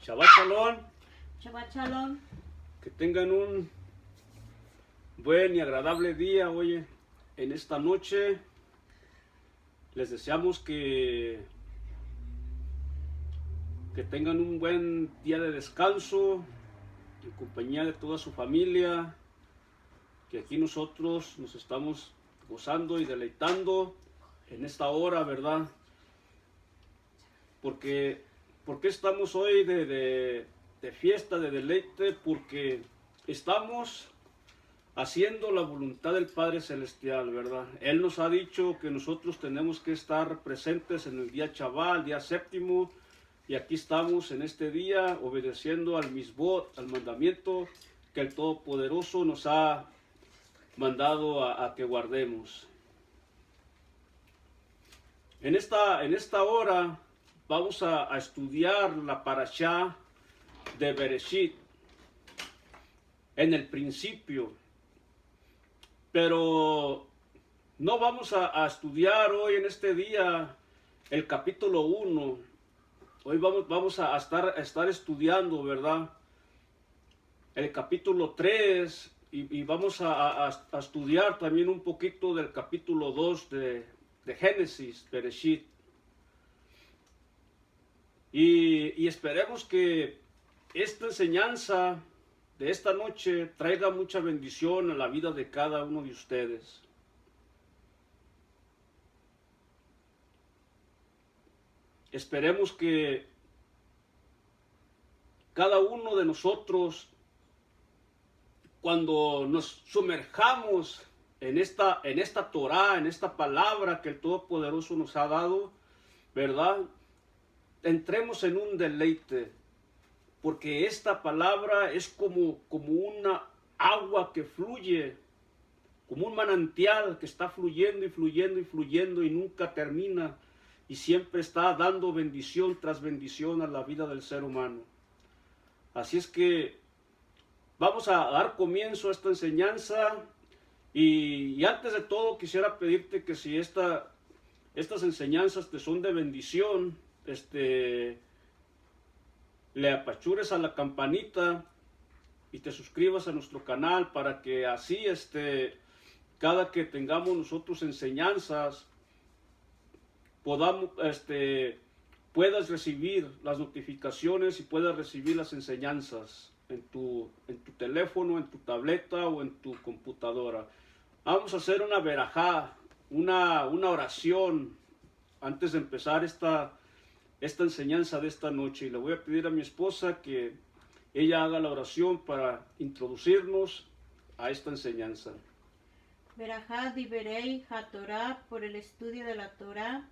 Shabbat Shalom. Shabbat Shalom. Que tengan un buen y agradable día. Oye, en esta noche les deseamos que tengan un buen día de descanso en compañía de toda su familia, que aquí nosotros nos estamos gozando y deleitando en esta hora, ¿verdad? ¿Por qué estamos hoy de fiesta, de deleite? Porque estamos haciendo la voluntad del Padre Celestial, ¿verdad? Él nos ha dicho que nosotros tenemos que estar presentes en el día Shabbat, el día séptimo, y aquí estamos en este día obedeciendo al misbot, al mandamiento que el Todopoderoso nos ha mandado a que guardemos. En esta hora vamos a estudiar la parashá de Bereshit, en el principio. Pero no vamos a estudiar hoy en este día el capítulo 1. Hoy vamos a estar estudiando, ¿verdad? El capítulo 3 y vamos a estudiar también un poquito del capítulo 2 de Génesis, Bereshit. Y esperemos que esta enseñanza de esta noche traiga mucha bendición a la vida de cada uno de ustedes. Esperemos que cada uno de nosotros, cuando nos sumerjamos en esta Torah, en esta palabra que el Todopoderoso nos ha dado, ¿verdad? Entremos en un deleite, porque esta palabra es como una agua que fluye, como un manantial que está fluyendo y fluyendo y fluyendo y nunca termina, y siempre está dando bendición tras bendición a la vida del ser humano. Así es que vamos a dar comienzo a esta enseñanza, y antes de todo quisiera pedirte que si estas enseñanzas te son de bendición, le apachures a la campanita y te suscribas a nuestro canal para que así cada que tengamos nosotros enseñanzas puedas recibir las notificaciones y puedas recibir las enseñanzas en tu teléfono, en tu tableta o en tu computadora. Vamos a hacer una verajá, una oración antes de empezar esta enseñanza de esta noche, y le voy a pedir a mi esposa que ella haga la oración para introducirnos a esta enseñanza. Berajá Diberei HaTorah, por el estudio de la Torah.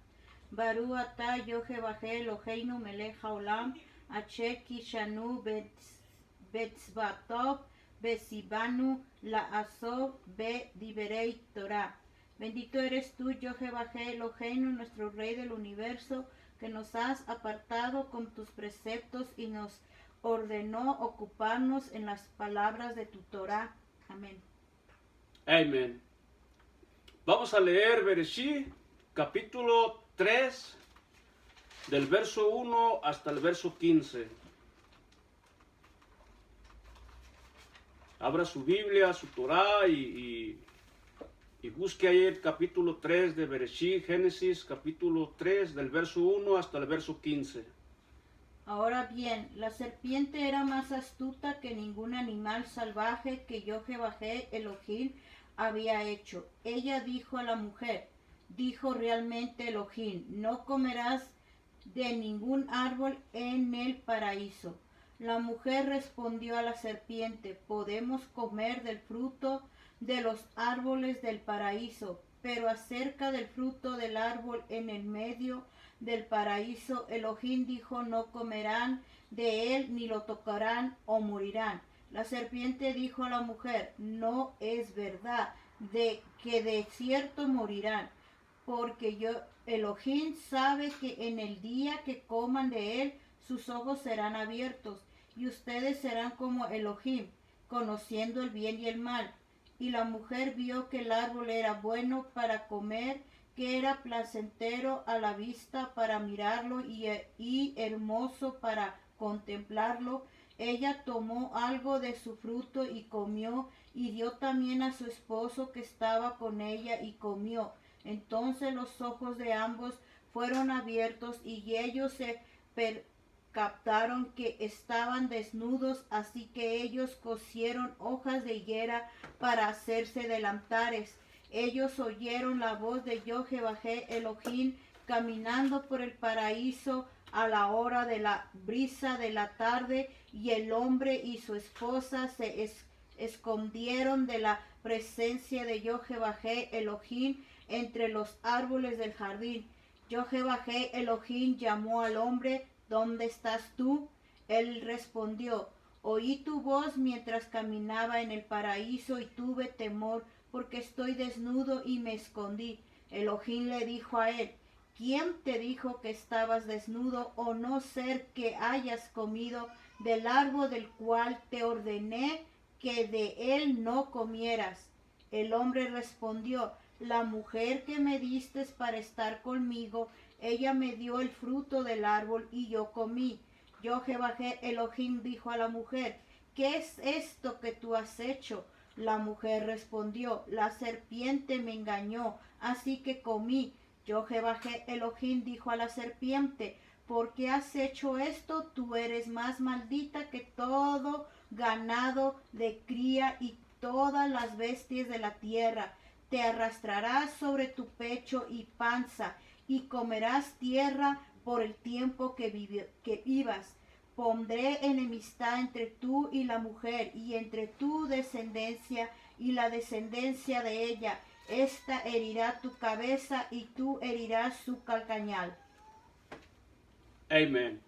Baru Ata Yohevahé Eloheinu Melech Haolam, Asher Kishanu Betzvatov Besibanu Laasov Be Diberei Torah. Bendito eres tú, Yohevahé Eloheinu, nuestro Rey del universo, que nos has apartado con tus preceptos y nos ordenó ocuparnos en las palabras de tu Torah. Amén. Amén. Vamos a leer Bereshit, capítulo 3, del verso 1 hasta el verso 15. Abra su Biblia, su Torah y busque ahí el capítulo 3 de Bereshit, Génesis, capítulo 3, del verso 1 hasta el verso 15. Ahora bien, la serpiente era más astuta que ningún animal salvaje que Yohevahé Elohim había hecho. Ella dijo a la mujer, dijo realmente Elohim, no comerás de ningún árbol en el paraíso. La mujer respondió a la serpiente, podemos comer del fruto de los árboles del paraíso, pero acerca del fruto del árbol en el medio del paraíso, Elohim dijo, no comerán de él ni lo tocarán o morirán. La serpiente dijo a la mujer, no es verdad de que de cierto morirán, porque Elohim sabe que en el día que coman de él, sus ojos serán abiertos, y ustedes serán como Elohim, conociendo el bien y el mal. Y la mujer vio que el árbol era bueno para comer, que era placentero a la vista para mirarlo y hermoso para contemplarlo, ella tomó algo de su fruto y comió, y dio también a su esposo que estaba con ella y comió. Entonces los ojos de ambos fueron abiertos y ellos se percataron que estaban desnudos, así que ellos cosieron hojas de higuera para hacerse delantares. Ellos oyeron la voz de Jehová Elohim caminando por el paraíso a la hora de la brisa de la tarde, y el hombre y su esposa se escondieron de la presencia de Jehová Elohim entre los árboles del jardín. Jehová Elohim llamó al hombre: ¿Dónde estás tú? Él respondió: Oí tu voz mientras caminaba en el paraíso y tuve temor porque estoy desnudo y me escondí. Elohim le dijo a él: ¿Quién te dijo que estabas desnudo? ¿O no ser que hayas comido del árbol del cual te ordené que de él no comieras? El hombre respondió: La mujer que me diste para estar conmigo, ella me dio el fruto del árbol y yo comí. Jehová Elohim dijo a la mujer: ¿Qué es esto que tú has hecho? La mujer respondió: La serpiente me engañó, así que comí. Jehová Elohim dijo a la serpiente: ¿Por qué has hecho esto? Tú eres más maldita que todo ganado de cría y todas las bestias de la tierra. Te arrastrarás sobre tu pecho y panza, y comerás tierra por el tiempo que vivas. Pondré enemistad entre tú y la mujer, y entre tu descendencia y la descendencia de ella. Esta herirá tu cabeza y tú herirás su calcañal. Amén.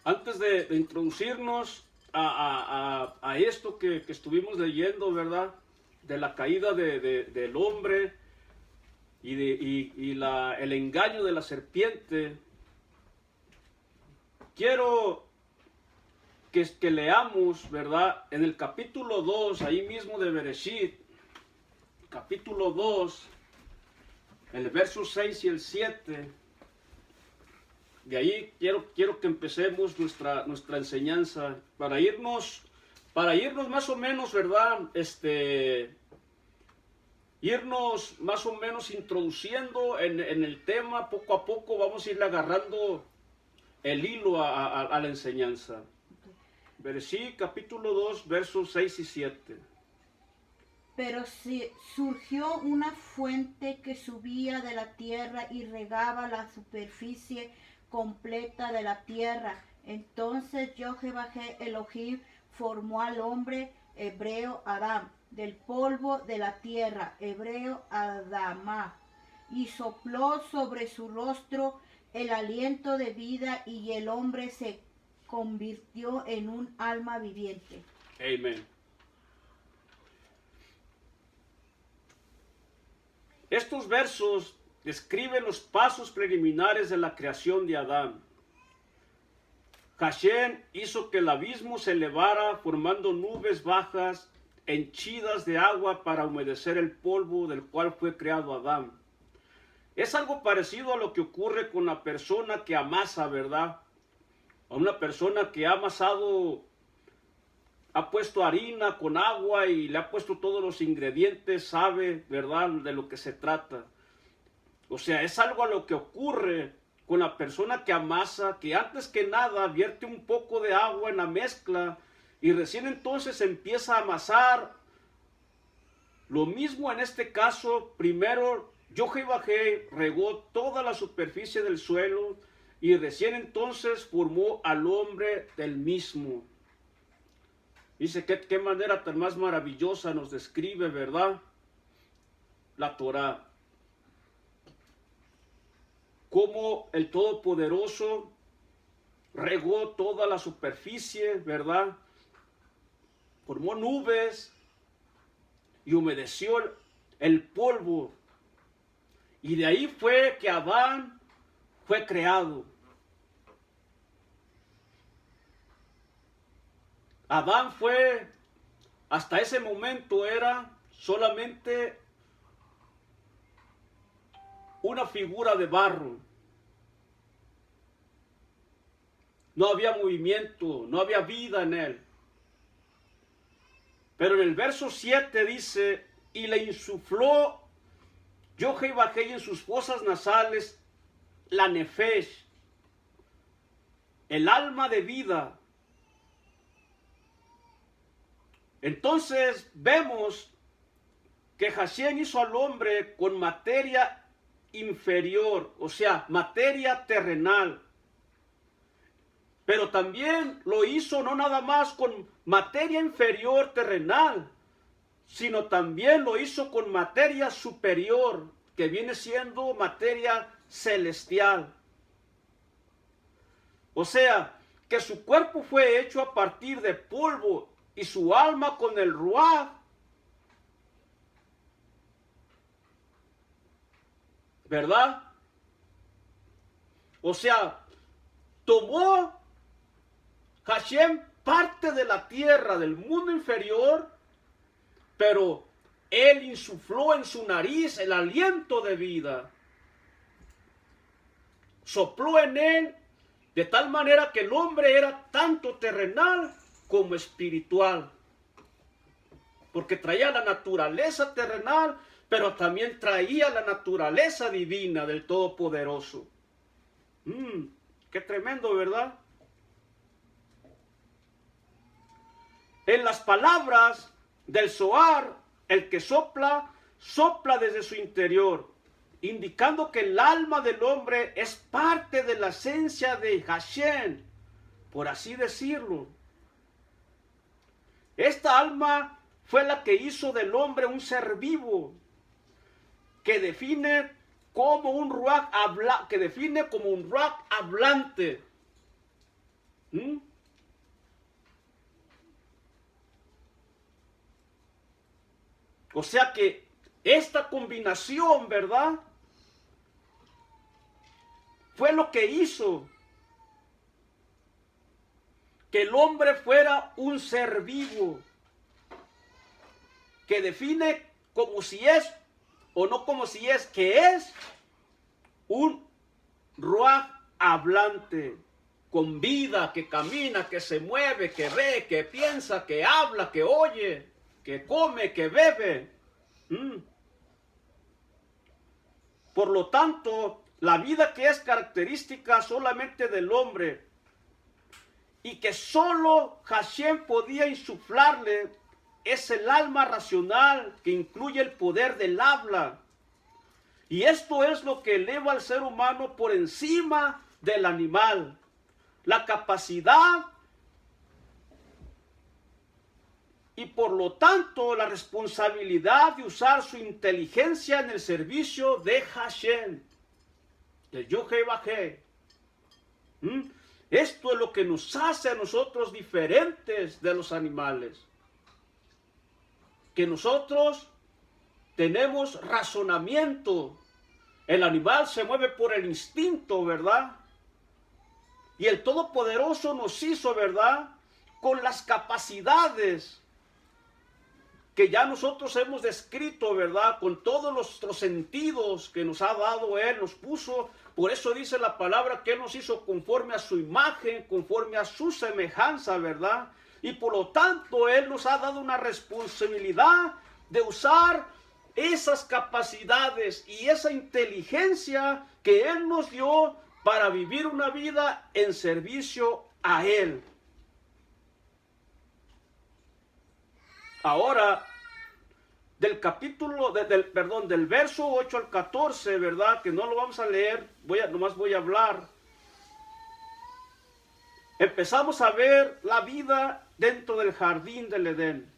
Antes de introducirnos a esto que estuvimos leyendo, ¿verdad? De la caída del hombre y el engaño de la serpiente, quiero que leamos, ¿verdad? En el capítulo 2, ahí mismo de Bereshit, capítulo 2, el verso 6 y el 7. De ahí quiero que empecemos nuestra enseñanza para irnos más o menos, ¿verdad? Irnos más o menos introduciendo en el tema. Poco a poco vamos a ir agarrando el hilo a la enseñanza. Bereshit, capítulo 2, versos 6 y 7. Pero surgió una fuente que subía de la tierra y regaba la superficie completa de la tierra. Entonces Jehová Elohim formó al hombre hebreo Adán del polvo de la tierra, hebreo Adamá, y sopló sobre su rostro el aliento de vida, y el hombre se convirtió en un alma viviente. Amén. Estos versos describen los pasos preliminares de la creación de Adán. Hashem hizo que el abismo se elevara formando nubes bajas henchidas de agua para humedecer el polvo del cual fue creado Adán. Es algo parecido a lo que ocurre con la persona que amasa, ¿verdad? A una persona que ha amasado, ha puesto harina con agua y le ha puesto todos los ingredientes, sabe, ¿verdad?, de lo que se trata. O sea, es algo a lo que ocurre con la persona que amasa, que antes que nada vierte un poco de agua en la mezcla y recién entonces empieza a amasar. Lo mismo en este caso, primero Jehová regó toda la superficie del suelo y recién entonces formó al hombre del mismo. Dice que qué manera tan más maravillosa nos describe, ¿verdad?, la Torá. Cómo el Todopoderoso regó toda la superficie, ¿verdad? Formó nubes y humedeció el polvo. Y de ahí fue que Adán fue creado. Adán fue, hasta ese momento era solamente una figura de barro. no había movimiento, no había vida en él. Pero en el verso 7 dice, y le insufló Yod-Heh-Vah en sus fosas nasales la nefesh, el alma de vida. Entonces vemos que Hashem hizo al hombre con materia inferior, o sea, materia terrenal. Pero también lo hizo no nada más con materia inferior terrenal, sino también lo hizo con materia superior, que viene siendo materia celestial. O sea, que su cuerpo fue hecho a partir de polvo y su alma con el ruaj. ¿Verdad? O sea, tomó Hashem parte de la tierra, del mundo inferior, pero él insufló en su nariz el aliento de vida. Sopló en él de tal manera que el hombre era tanto terrenal como espiritual. Porque traía la naturaleza terrenal, pero también traía la naturaleza divina del Todopoderoso. Qué tremendo, ¿verdad? En las palabras del Zohar, el que sopla, sopla desde su interior, indicando que el alma del hombre es parte de la esencia de Hashem, por así decirlo. Esta alma fue la que hizo del hombre un ser vivo, que define como un ruaj hablante. O sea que esta combinación, ¿verdad?, fue lo que hizo que el hombre fuera un ser vivo, que define como si es o no como si es, que es un ruaj hablante, con vida, que camina, que se mueve, que ve, que piensa, que habla, que oye, que come, que bebe. Por lo tanto, la vida que es característica solamente del hombre y que solo Hashem podía insuflarle es el alma racional, que incluye el poder del habla. Y esto es lo que eleva al ser humano por encima del animal. La capacidad y por lo tanto la responsabilidad de usar su inteligencia en el servicio de Hashem, de Yod-Heh-Vah. Esto es lo que nos hace a nosotros diferentes de los animales. Que nosotros tenemos razonamiento. El animal se mueve por el instinto, ¿verdad? Y el Todopoderoso nos hizo, ¿verdad?, con las capacidades que ya nosotros hemos descrito, ¿verdad?, con todos nuestros sentidos que nos ha dado Él, nos puso. Por eso dice la palabra que Él nos hizo conforme a su imagen, conforme a su semejanza, ¿verdad? Y por lo tanto Él nos ha dado una responsabilidad de usar esas capacidades y esa inteligencia que Él nos dio para vivir una vida en servicio a Él. Ahora, del verso 8 al 14, ¿verdad?, que no lo vamos a leer, nomás voy a hablar. Empezamos a ver la vida dentro del jardín del Edén.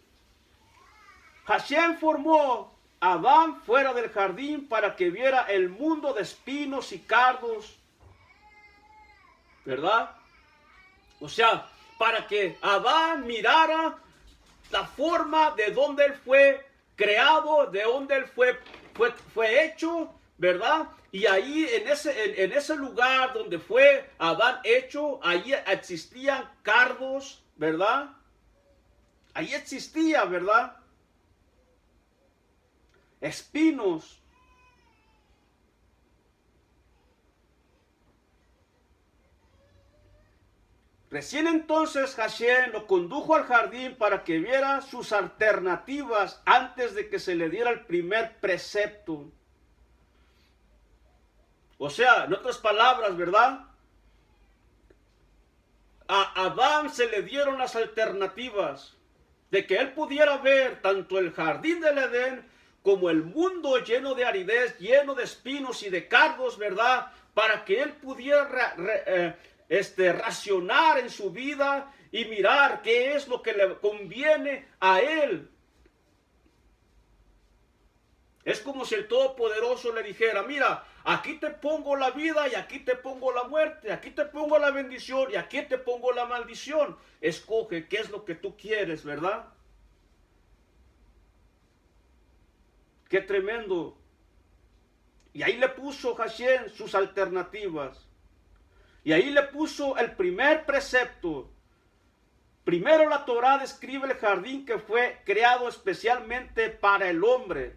Hashem formó a Adán fuera del jardín para que viera el mundo de espinos y cardos, ¿verdad? O sea, para que Adán mirara la forma de donde él fue creado, de donde él fue hecho, ¿verdad? Y ahí en ese lugar donde fue Adán hecho, ahí existían cardos, ¿verdad? Ahí existía, ¿verdad?, espinos. Recién entonces Hashem lo condujo al jardín para que viera sus alternativas antes de que se le diera el primer precepto. O sea, en otras palabras, ¿verdad? A Adán se le dieron las alternativas de que él pudiera ver tanto el jardín del Edén como el mundo lleno de aridez, lleno de espinos y de cardos, ¿verdad? Para que él pudiera racionar en su vida y mirar qué es lo que le conviene a él. Es como si el Todopoderoso le dijera, mira, aquí te pongo la vida y aquí te pongo la muerte, aquí te pongo la bendición y aquí te pongo la maldición. Escoge qué es lo que tú quieres, ¿verdad? Qué tremendo. Y ahí le puso Hashem sus alternativas. Y ahí le puso el primer precepto. Primero la Torá describe el jardín que fue creado especialmente para el hombre.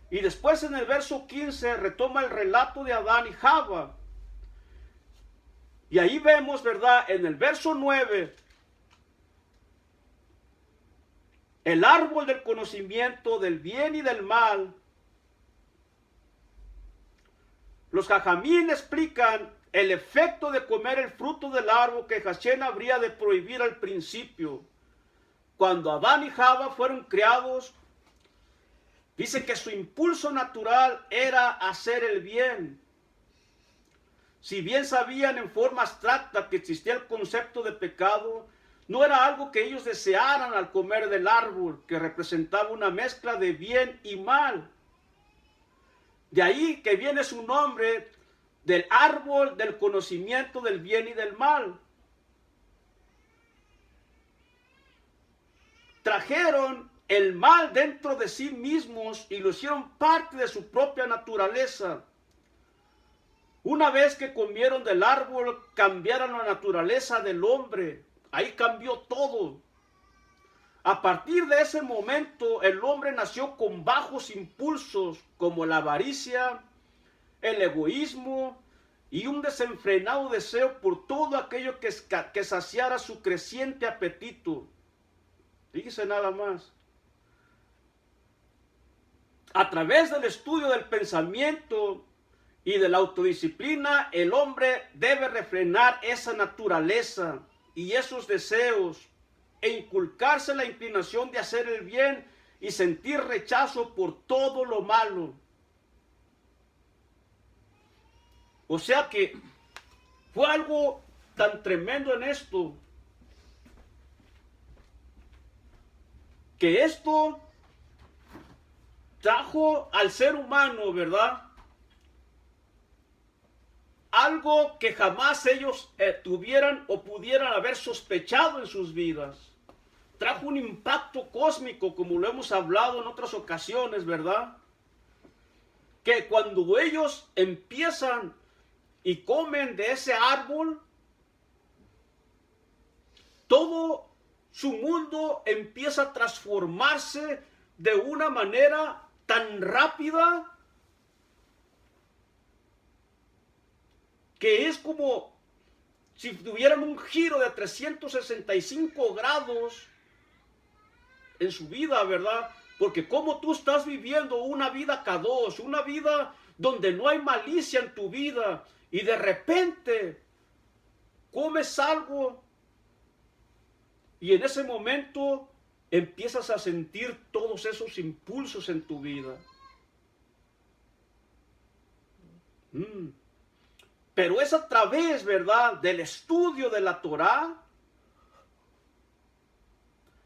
Y después en el verso 15 retoma el relato de Adán y Java. Y ahí vemos, ¿verdad? En el verso 9, el árbol del conocimiento del bien y del mal. Los jajamín explican el efecto de comer el fruto del árbol que Hashem habría de prohibir al principio. Cuando Adán y Java fueron creados, dice que su impulso natural era hacer el bien. Si bien sabían en forma abstracta que existía el concepto de pecado, no era algo que ellos desearan al comer del árbol, que representaba una mezcla de bien y mal. De ahí que viene su nombre, del árbol del conocimiento del bien y del mal. Trajeron el mal dentro de sí mismos y lo hicieron parte de su propia naturaleza. Una vez que comieron del árbol, cambiaron la naturaleza del hombre. Ahí cambió todo. A partir de ese momento, el hombre nació con bajos impulsos como la avaricia, el egoísmo y un desenfrenado deseo por todo aquello que saciara su creciente apetito. Fíjese nada más. A través del estudio del pensamiento y de la autodisciplina, el hombre debe refrenar esa naturaleza y esos deseos e inculcarse la inclinación de hacer el bien y sentir rechazo por todo lo malo. O sea que fue algo tan tremendo en esto, que esto trajo al ser humano, ¿verdad? Algo que jamás ellos tuvieran o pudieran haber sospechado en sus vidas. Trajo un impacto cósmico, como lo hemos hablado en otras ocasiones, ¿verdad? Que cuando ellos empiezan y comen de ese árbol, todo su mundo empieza a transformarse de una manera tan rápida que es como si tuvieran un giro de 365 grados en su vida, ¿verdad? Porque como tú estás viviendo una vida K2, una vida donde no hay malicia en tu vida, y de repente comes algo y en ese momento empiezas a sentir todos esos impulsos en tu vida. Pero es a través, ¿verdad?, del estudio de la Torá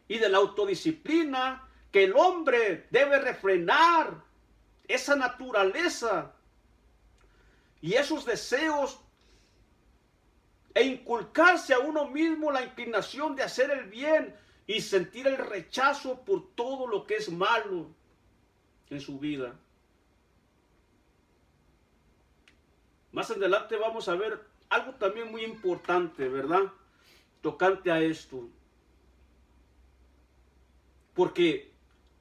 y de la autodisciplina que el hombre debe refrenar esa naturaleza y esos deseos e inculcarse a uno mismo la inclinación de hacer el bien y sentir el rechazo por todo lo que es malo en su vida. Más adelante vamos a ver algo también muy importante, ¿verdad?, tocante a esto. Porque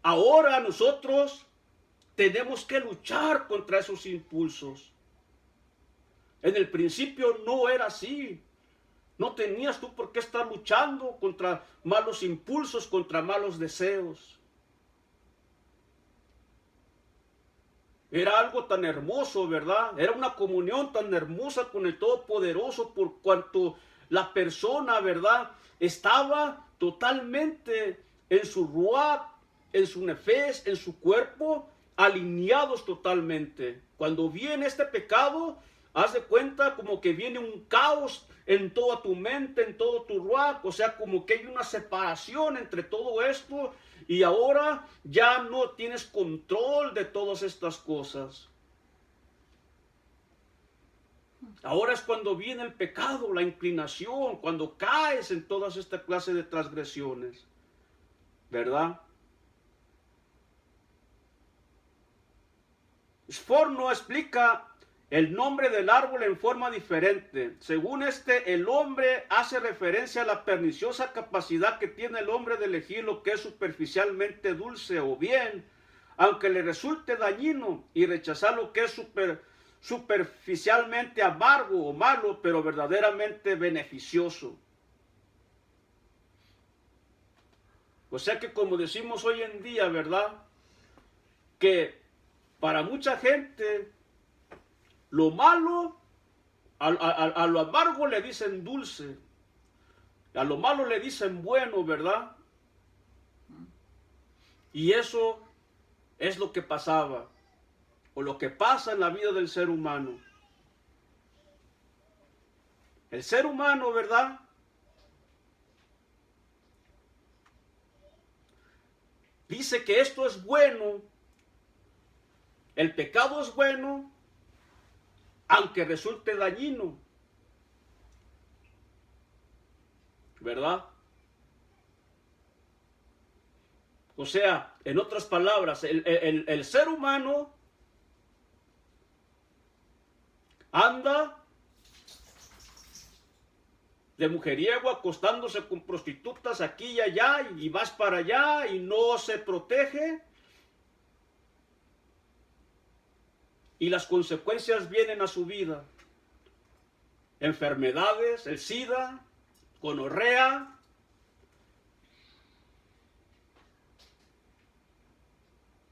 ahora nosotros tenemos que luchar contra esos impulsos. En el principio no era así. No tenías tú por qué estar luchando contra malos impulsos, contra malos deseos. Era algo tan hermoso, ¿verdad? Era una comunión tan hermosa con el Todopoderoso por cuanto la persona, ¿verdad?, estaba totalmente en su ruach, en su nefes, en su cuerpo, alineados totalmente. Cuando viene este pecado, haz de cuenta como que viene un caos en toda tu mente, en todo tu ruach, o sea, como que hay una separación entre todo esto y ahora ya no tienes control de todas estas cosas. Ahora es cuando viene el pecado, la inclinación, cuando caes en todas esta clase de transgresiones, ¿verdad? Sforno explica el nombre del árbol en forma diferente. Según el hombre hace referencia a la perniciosa capacidad que tiene el hombre de elegir lo que es superficialmente dulce o bien, aunque le resulte dañino, y rechazar lo que es superficialmente amargo o malo, pero verdaderamente beneficioso. O sea que, como decimos hoy en día, ¿verdad?, que para mucha gente lo malo, a lo amargo le dicen dulce, a lo malo le dicen bueno, ¿verdad? Y eso es lo que pasaba, o lo que pasa en la vida del ser humano. El ser humano, ¿verdad?, dice que esto es bueno, el pecado es bueno, aunque resulte dañino, ¿verdad? O sea, en otras palabras, el ser humano anda de mujeriego acostándose con prostitutas aquí y allá, y vas para allá y no se protege. Y las consecuencias vienen a su vida. Enfermedades, el SIDA, gonorrea,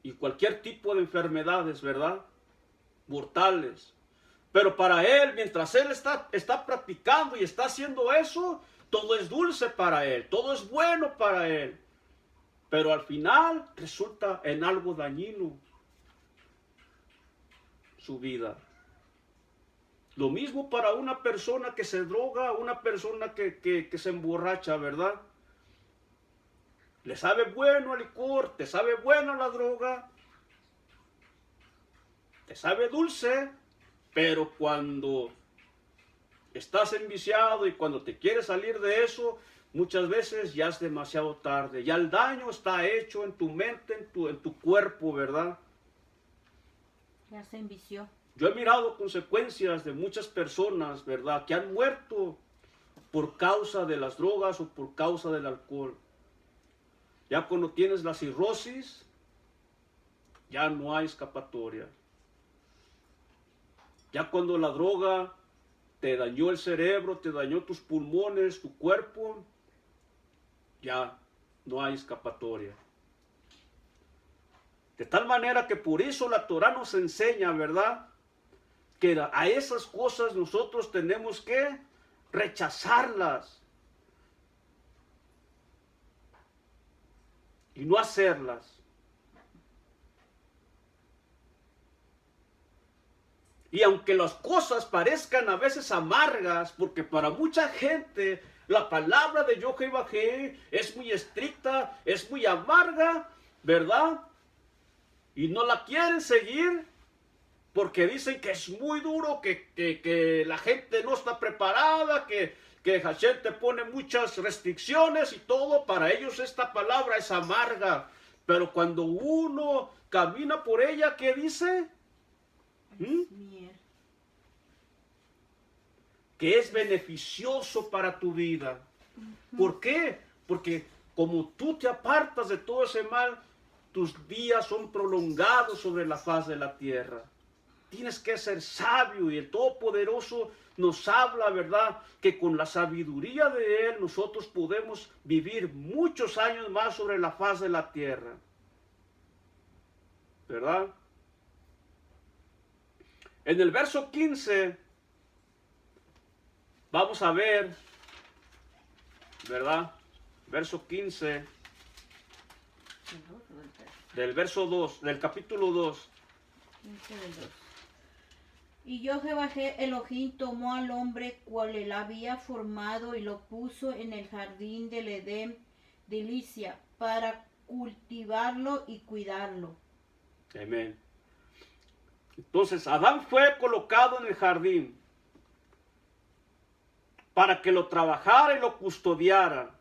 y cualquier tipo de enfermedades, ¿verdad?, mortales. Pero para él, mientras él está practicando y está haciendo eso, todo es dulce para él, todo es bueno para él. Pero al final resulta en algo dañino su vida. Lo mismo para una persona que se droga, una persona que se emborracha, ¿verdad? Le sabe bueno el licor, te sabe bueno la droga, te sabe dulce, pero cuando estás enviciado y cuando te quieres salir de eso, muchas veces ya es demasiado tarde. Ya el daño está hecho en tu mente, en tu cuerpo, ¿verdad? Ya se envició. Yo he mirado consecuencias de muchas personas, ¿verdad?, que han muerto por causa de las drogas o por causa del alcohol. Ya cuando tienes la cirrosis, ya no hay escapatoria. Ya cuando la droga te dañó el cerebro, te dañó tus pulmones, tu cuerpo, ya no hay escapatoria. De tal manera que por eso la Torah nos enseña, ¿verdad?, que a esas cosas nosotros tenemos que rechazarlas y no hacerlas. Y aunque las cosas parezcan a veces amargas, porque para mucha gente la palabra de Jehová es muy estricta, es muy amarga, ¿verdad?, y no la quieren seguir porque dicen que es muy duro, que la gente no está preparada, que Hashem te pone muchas restricciones y todo. Para ellos esta palabra es amarga, pero cuando uno camina por ella, ¿qué dice? Que es beneficioso para tu vida. ¿Por qué? Porque como tú te apartas de todo ese mal, tus días son prolongados sobre la faz de la tierra. tienes que ser sabio, y el Todopoderoso nos habla, ¿verdad?, que con la sabiduría de Él nosotros podemos vivir muchos años más sobre la faz de la tierra, ¿verdad? En el verso 15 vamos a ver, ¿verdad? Verso 15 del verso 2, del capítulo 2. Y yo Jehová Elohim tomó al hombre cual él había formado y lo puso en el jardín del Edén de Licia para cultivarlo y cuidarlo. Amén. Entonces Adán fue colocado en el jardín para que lo trabajara y lo custodiara.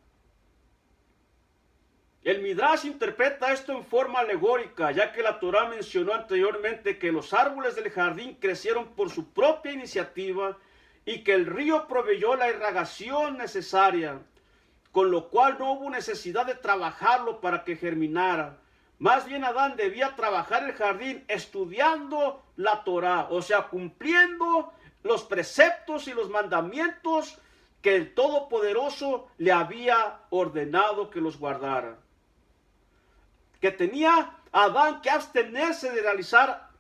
El Midrash interpreta esto en forma alegórica, ya que la Torá mencionó anteriormente que los árboles del jardín crecieron por su propia iniciativa y que el río proveyó la irrigación necesaria, con lo cual no hubo necesidad de trabajarlo para que germinara. Más bien Adán debía trabajar el jardín estudiando la Torá, o sea, cumpliendo los preceptos y los mandamientos que el Todopoderoso le había ordenado que los guardara. Que tenía Adán que abstenerse de realizar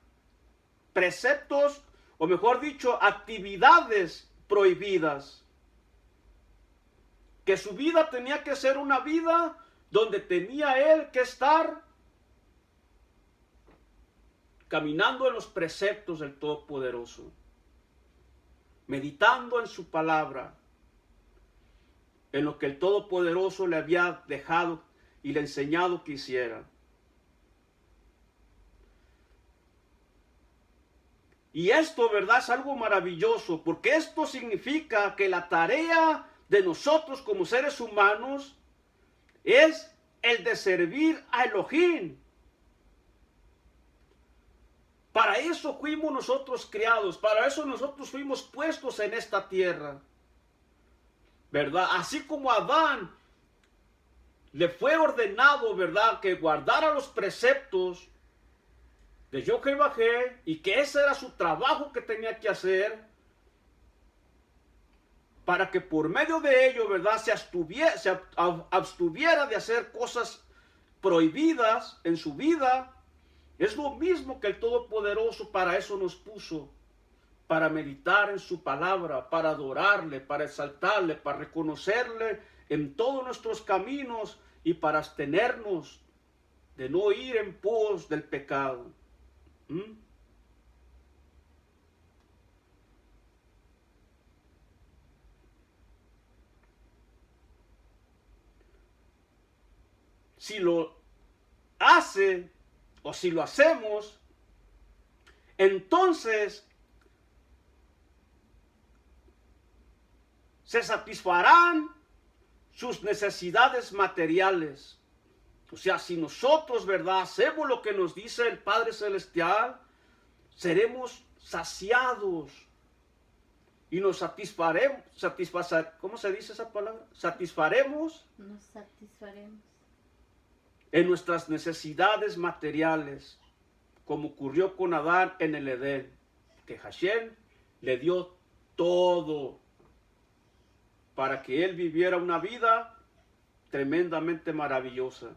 preceptos, o mejor dicho, actividades prohibidas. Que su vida tenía que ser una vida donde tenía él que estar caminando en los preceptos del Todopoderoso, meditando en su palabra, en lo que el Todopoderoso le había dejado y le enseñado que hiciera. Y esto, ¿verdad?, es algo maravilloso, porque esto significa que la tarea de nosotros como seres humanos es el de servir a Elohim. Para eso fuimos nosotros criados, para eso nosotros fuimos puestos en esta tierra, ¿verdad? Así como a Adán le fue ordenado, ¿verdad?, que guardara los preceptos de Jehová, y que ese era su trabajo que tenía que hacer, para que por medio de ello, ¿verdad?, se abstuviera de hacer cosas prohibidas en su vida. Es lo mismo que el Todopoderoso para eso nos puso, para meditar en su palabra, para adorarle, para exaltarle, para reconocerle en todos nuestros caminos y para abstenernos de no ir en pos del pecado. Si lo hace o si lo hacemos, entonces se satisfarán sus necesidades materiales. O sea, si nosotros, ¿verdad?, hacemos lo que nos dice el Padre Celestial, seremos saciados y nos satisfaremos. ¿Cómo se dice esa palabra? Satisfaremos. Nos satisfaremos en nuestras necesidades materiales, como ocurrió con Adán en el Edén, que Hashem le dio todo para que él viviera una vida tremendamente maravillosa.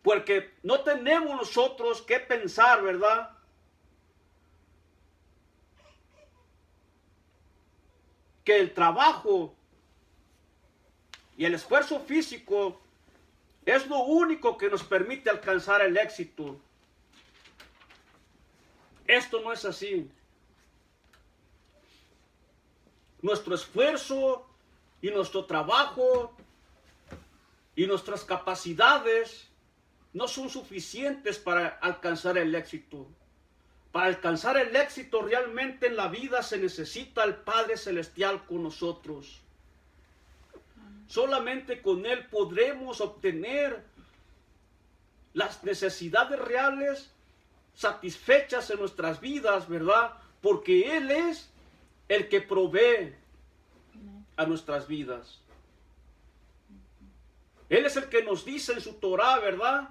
Porque no tenemos nosotros que pensar, ¿verdad?, que el trabajo y el esfuerzo físico es lo único que nos permite alcanzar el éxito. Esto no es así. Nuestro esfuerzo y nuestro trabajo y nuestras capacidades no son suficientes para alcanzar el éxito. Para alcanzar el éxito realmente en la vida se necesita el Padre Celestial con nosotros. Solamente con Él podremos obtener las necesidades reales satisfechas en nuestras vidas, ¿verdad? Porque Él es el que provee a nuestras vidas. Él es el que nos dice en su Torá, ¿verdad?,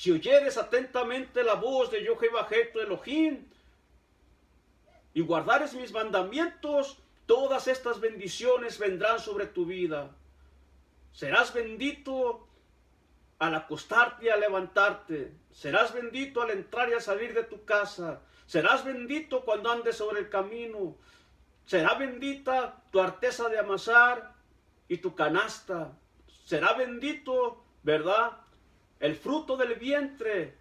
si oyeres atentamente la voz de Jehová tu Elohim, y guardares mis mandamientos, todas estas bendiciones vendrán sobre tu vida. Serás bendito al acostarte y al levantarte. Serás bendito al entrar y a salir de tu casa. Serás bendito cuando andes sobre el camino. Será bendita tu arteza de amasar y tu canasta. Será bendito, ¿verdad?, el fruto del vientre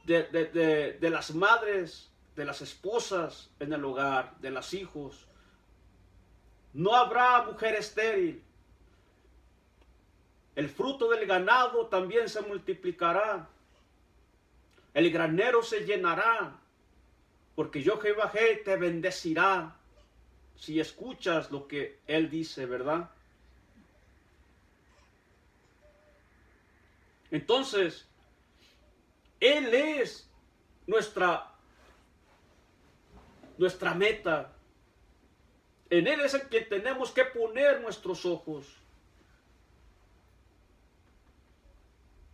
de las madres, de las esposas en el hogar, de los hijos. No habrá mujer estéril. El fruto del ganado también se multiplicará. El granero se llenará, porque yo Jehová te bendecirá si escuchas lo que Él dice, ¿verdad? Entonces, Él es nuestra meta. En Él es el que tenemos que poner nuestros ojos.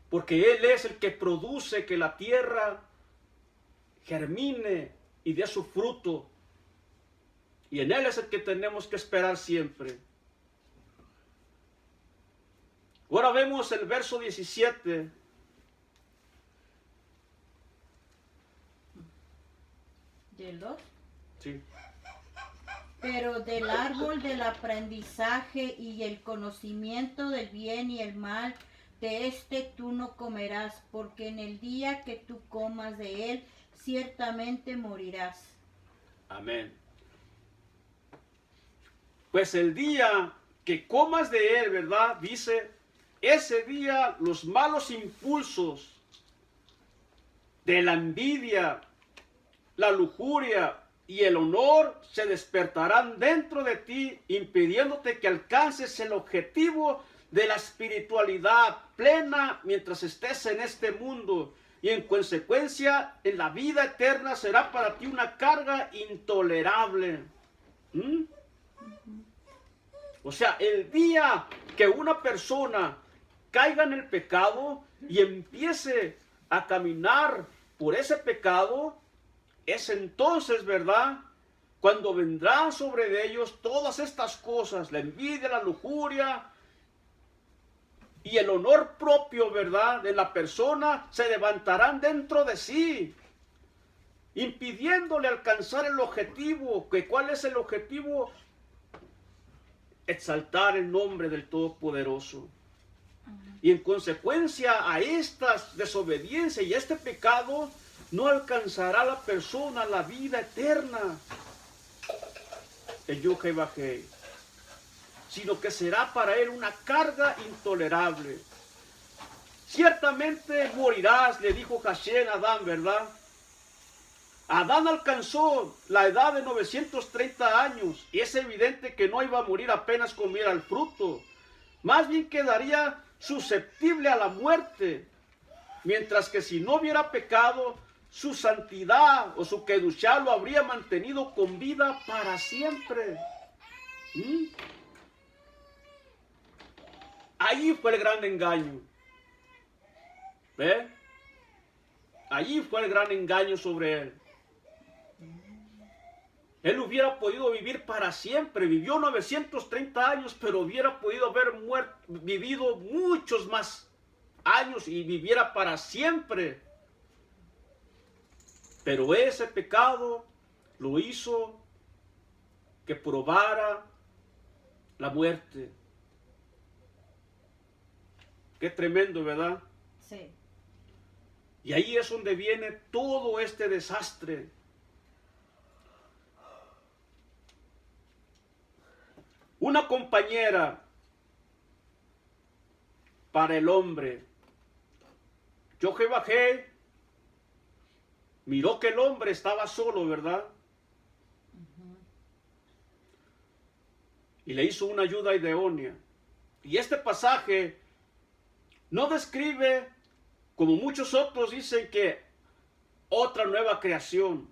Porque Él es el que produce que la tierra germine y dé su fruto. Y en Él es el que tenemos que esperar siempre. Ahora vemos el verso 17. ¿Del 2? Sí. Pero del árbol del aprendizaje y el conocimiento del bien y el mal, de este tú no comerás, porque en el día que tú comas de él, ciertamente morirás. Amén. Pues el día que comas de él, ¿verdad? Dice, ese día los malos impulsos de la envidia, la lujuria y el honor se despertarán dentro de ti, impidiéndote que alcances el objetivo de la espiritualidad plena mientras estés en este mundo. Y en consecuencia, en la vida eterna será para ti una carga intolerable. O sea, el día que una persona caiga en el pecado y empiece a caminar por ese pecado, es entonces, ¿verdad?, cuando vendrán sobre ellos todas estas cosas, la envidia, la lujuria y el honor propio, ¿verdad?, de la persona, se levantarán dentro de sí, impidiéndole alcanzar el objetivo. ¿Cuál es el objetivo? Exaltar el nombre del Todopoderoso. Y en consecuencia a estas desobediencias y a este pecado, no alcanzará la persona la vida eterna, el Jehová, sino que será para él una carga intolerable. Ciertamente morirás, le dijo Hashem a Adán, ¿verdad? Adán alcanzó la edad de 930 años y es evidente que no iba a morir apenas comiera el fruto. Más bien quedaría susceptible a la muerte, mientras que si no hubiera pecado, su santidad o su kedushá lo habría mantenido con vida para siempre. Allí fue el gran engaño. ¿Ve? Allí fue el gran engaño sobre él. Él hubiera podido vivir para siempre. Vivió 930 años, pero hubiera podido haber vivido muchos más años y viviera para siempre. Pero ese pecado lo hizo que probara la muerte. Qué tremendo, ¿verdad? Sí. Y ahí es donde viene todo este desastre. Una compañera para el hombre. Jehová miró que el hombre estaba solo, ¿verdad? Y le hizo una ayuda idónea. Y este pasaje no describe, como muchos otros dicen, que otra nueva creación.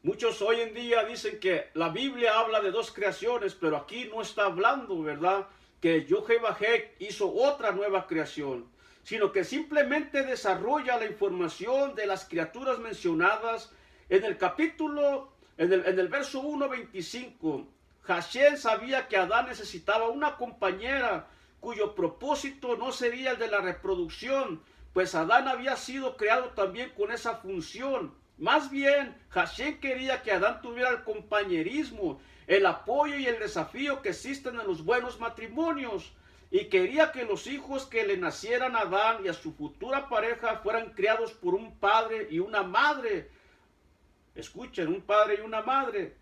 Muchos hoy en día dicen que la Biblia habla de dos creaciones, pero aquí no está hablando, ¿verdad?, que Jehová hizo otra nueva creación, sino que simplemente desarrolla la información de las criaturas mencionadas en el capítulo, en el verso 1:25. Hashem sabía que Adán necesitaba una compañera cuyo propósito no sería el de la reproducción, pues Adán había sido creado también con esa función. Más bien, Hashem quería que Adán tuviera el compañerismo, el apoyo y el desafío que existen en los buenos matrimonios, y quería que los hijos que le nacieran a Adán y a su futura pareja fueran criados por un padre y una madre. Escuchen, un padre y una madre.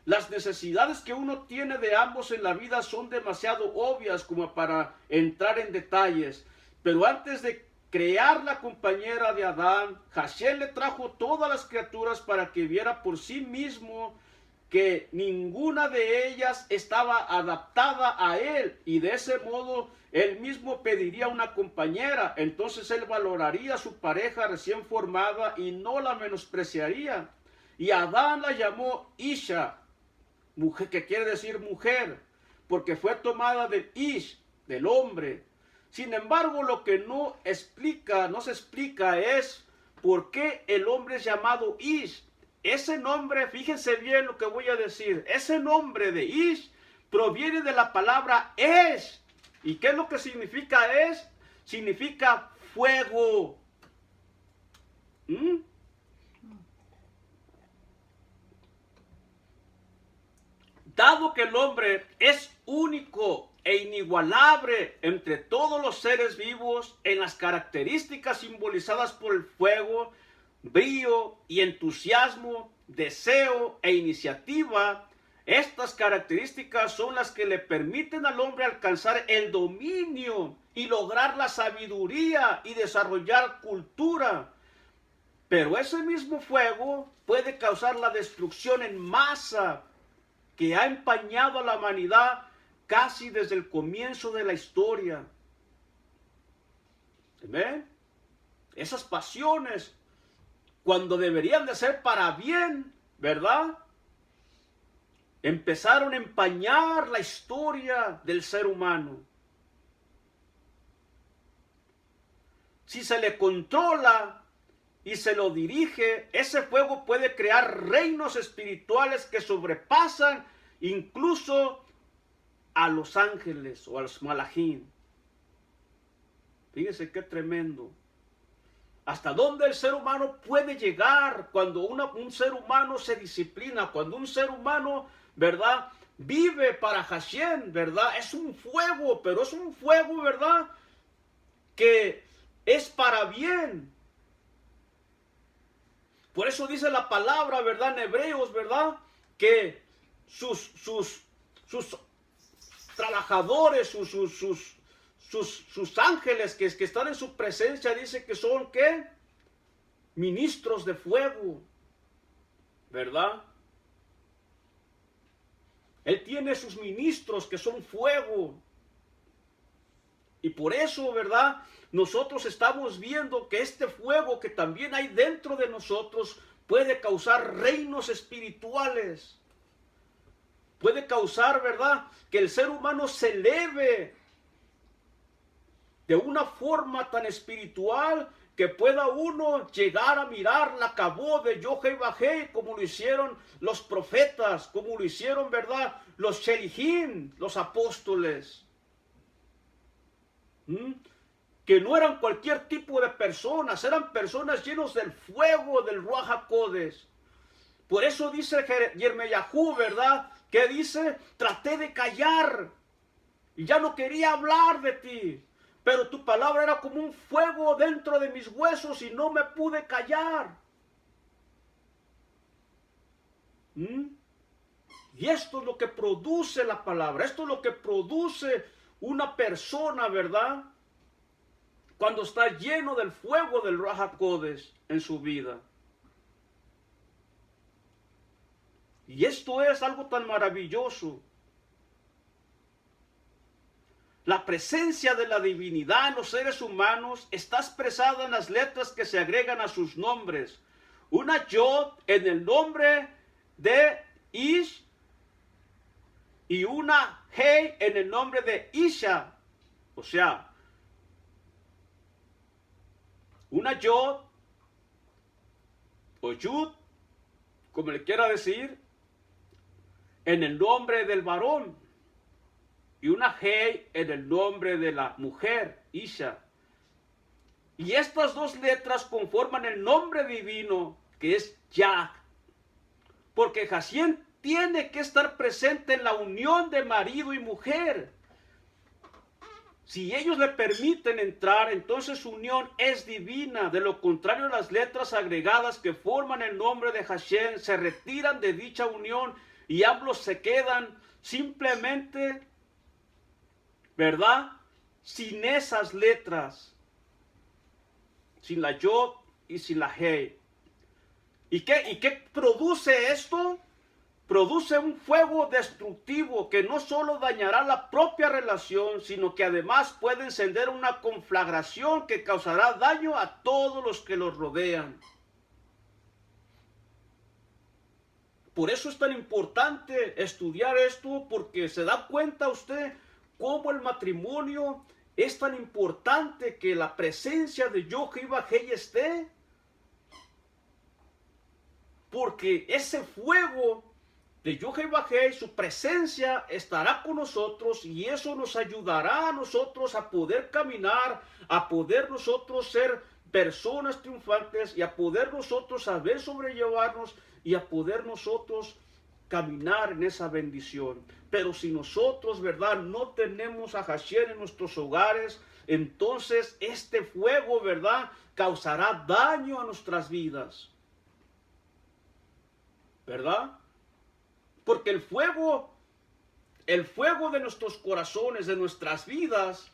Las necesidades que uno tiene de ambos en la vida son demasiado obvias como para entrar en detalles. Pero antes de crear la compañera de Adán, Hashem le trajo todas las criaturas para que viera por sí mismo que ninguna de ellas estaba adaptada a él, y de ese modo él mismo pediría una compañera. Entonces él valoraría a su pareja recién formada y no la menospreciaría. Y Adán la llamó Isha, mujer, que quiere decir mujer, porque fue tomada del Ish, del hombre. Sin embargo, lo que no se explica es por qué el hombre es llamado Ish. Ese nombre, fíjense bien lo que voy a decir, ese nombre de Ish proviene de la palabra Esh. ¿Y qué es lo que significa Esh? Significa fuego. Dado que el hombre es único e inigualable entre todos los seres vivos en las características simbolizadas por el fuego, brío y entusiasmo, deseo e iniciativa, estas características son las que le permiten al hombre alcanzar el dominio y lograr la sabiduría y desarrollar cultura. Pero ese mismo fuego puede causar la destrucción en masa que ha empañado a la humanidad casi desde el comienzo de la historia. ¿Ven? Esas pasiones, cuando deberían de ser para bien, ¿verdad?, empezaron a empañar la historia del ser humano. Si se le controla y se lo dirige, ese fuego puede crear reinos espirituales que sobrepasan incluso a los ángeles o a los malajim. Fíjense qué tremendo. Hasta dónde el ser humano puede llegar cuando un ser humano se disciplina, cuando un ser humano, ¿verdad?, vive para Hashem, ¿verdad? Es un fuego, pero es un fuego, ¿verdad?, que es para bien. Por eso dice la palabra, ¿verdad?, en Hebreos, ¿verdad?, que sus trabajadores, sus ángeles que están en su presencia, dice que son, ¿qué?, ministros de fuego, ¿verdad? Él tiene sus ministros que son fuego. Y por eso, ¿verdad?, nosotros estamos viendo que este fuego que también hay dentro de nosotros puede causar reinos espirituales. Puede causar, ¿verdad?, que el ser humano se eleve de una forma tan espiritual que pueda uno llegar a mirar la cabó de Yohei como lo hicieron los profetas, como lo hicieron, ¿verdad?, los Shelihim, los apóstoles. Que no eran cualquier tipo de personas, eran personas llenos del fuego del Ruach HaKodesh. Por eso dice Yirmeyahu, ¿verdad?, que dice: traté de callar y ya no quería hablar de ti, pero tu palabra era como un fuego dentro de mis huesos y no me pude callar. Y esto es lo que produce la palabra, esto es lo que produce una persona, ¿verdad?, cuando está lleno del fuego del Ruach HaKodesh en su vida. Y esto es algo tan maravilloso. La presencia de la divinidad en los seres humanos está expresada en las letras que se agregan a sus nombres. Una Yod en el nombre de Ish y una Hei en el nombre de Isha. O sea, una yod o yud, como le quiera decir, en el nombre del varón, y una hei en el nombre de la mujer, Isha. Y estas dos letras conforman el nombre divino, que es Yah. Porque Hashem tiene que estar presente en la unión de marido y mujer. Si ellos le permiten entrar, entonces su unión es divina. De lo contrario, las letras agregadas que forman el nombre de Hashem se retiran de dicha unión y ambos se quedan simplemente, ¿verdad?, sin esas letras, sin la yod y sin la hei. ¿Y qué produce esto? Produce un fuego destructivo que no solo dañará la propia relación, sino que además puede encender una conflagración que causará daño a todos los que los rodean. Por eso es tan importante estudiar esto, porque se da cuenta usted cómo el matrimonio es tan importante, que la presencia de Yod-Heh-Vah-Hei esté. Porque ese fuego de Yod-Heh-Vah-Hei, su presencia estará con nosotros, y eso nos ayudará a nosotros a poder caminar, a poder nosotros ser personas triunfantes, y a poder nosotros saber sobrellevarnos, y a poder nosotros caminar en esa bendición. Pero si nosotros, ¿verdad?, no tenemos a Hashem en nuestros hogares, entonces este fuego, ¿verdad?, causará daño a nuestras vidas, ¿verdad? Porque el fuego de nuestros corazones, de nuestras vidas,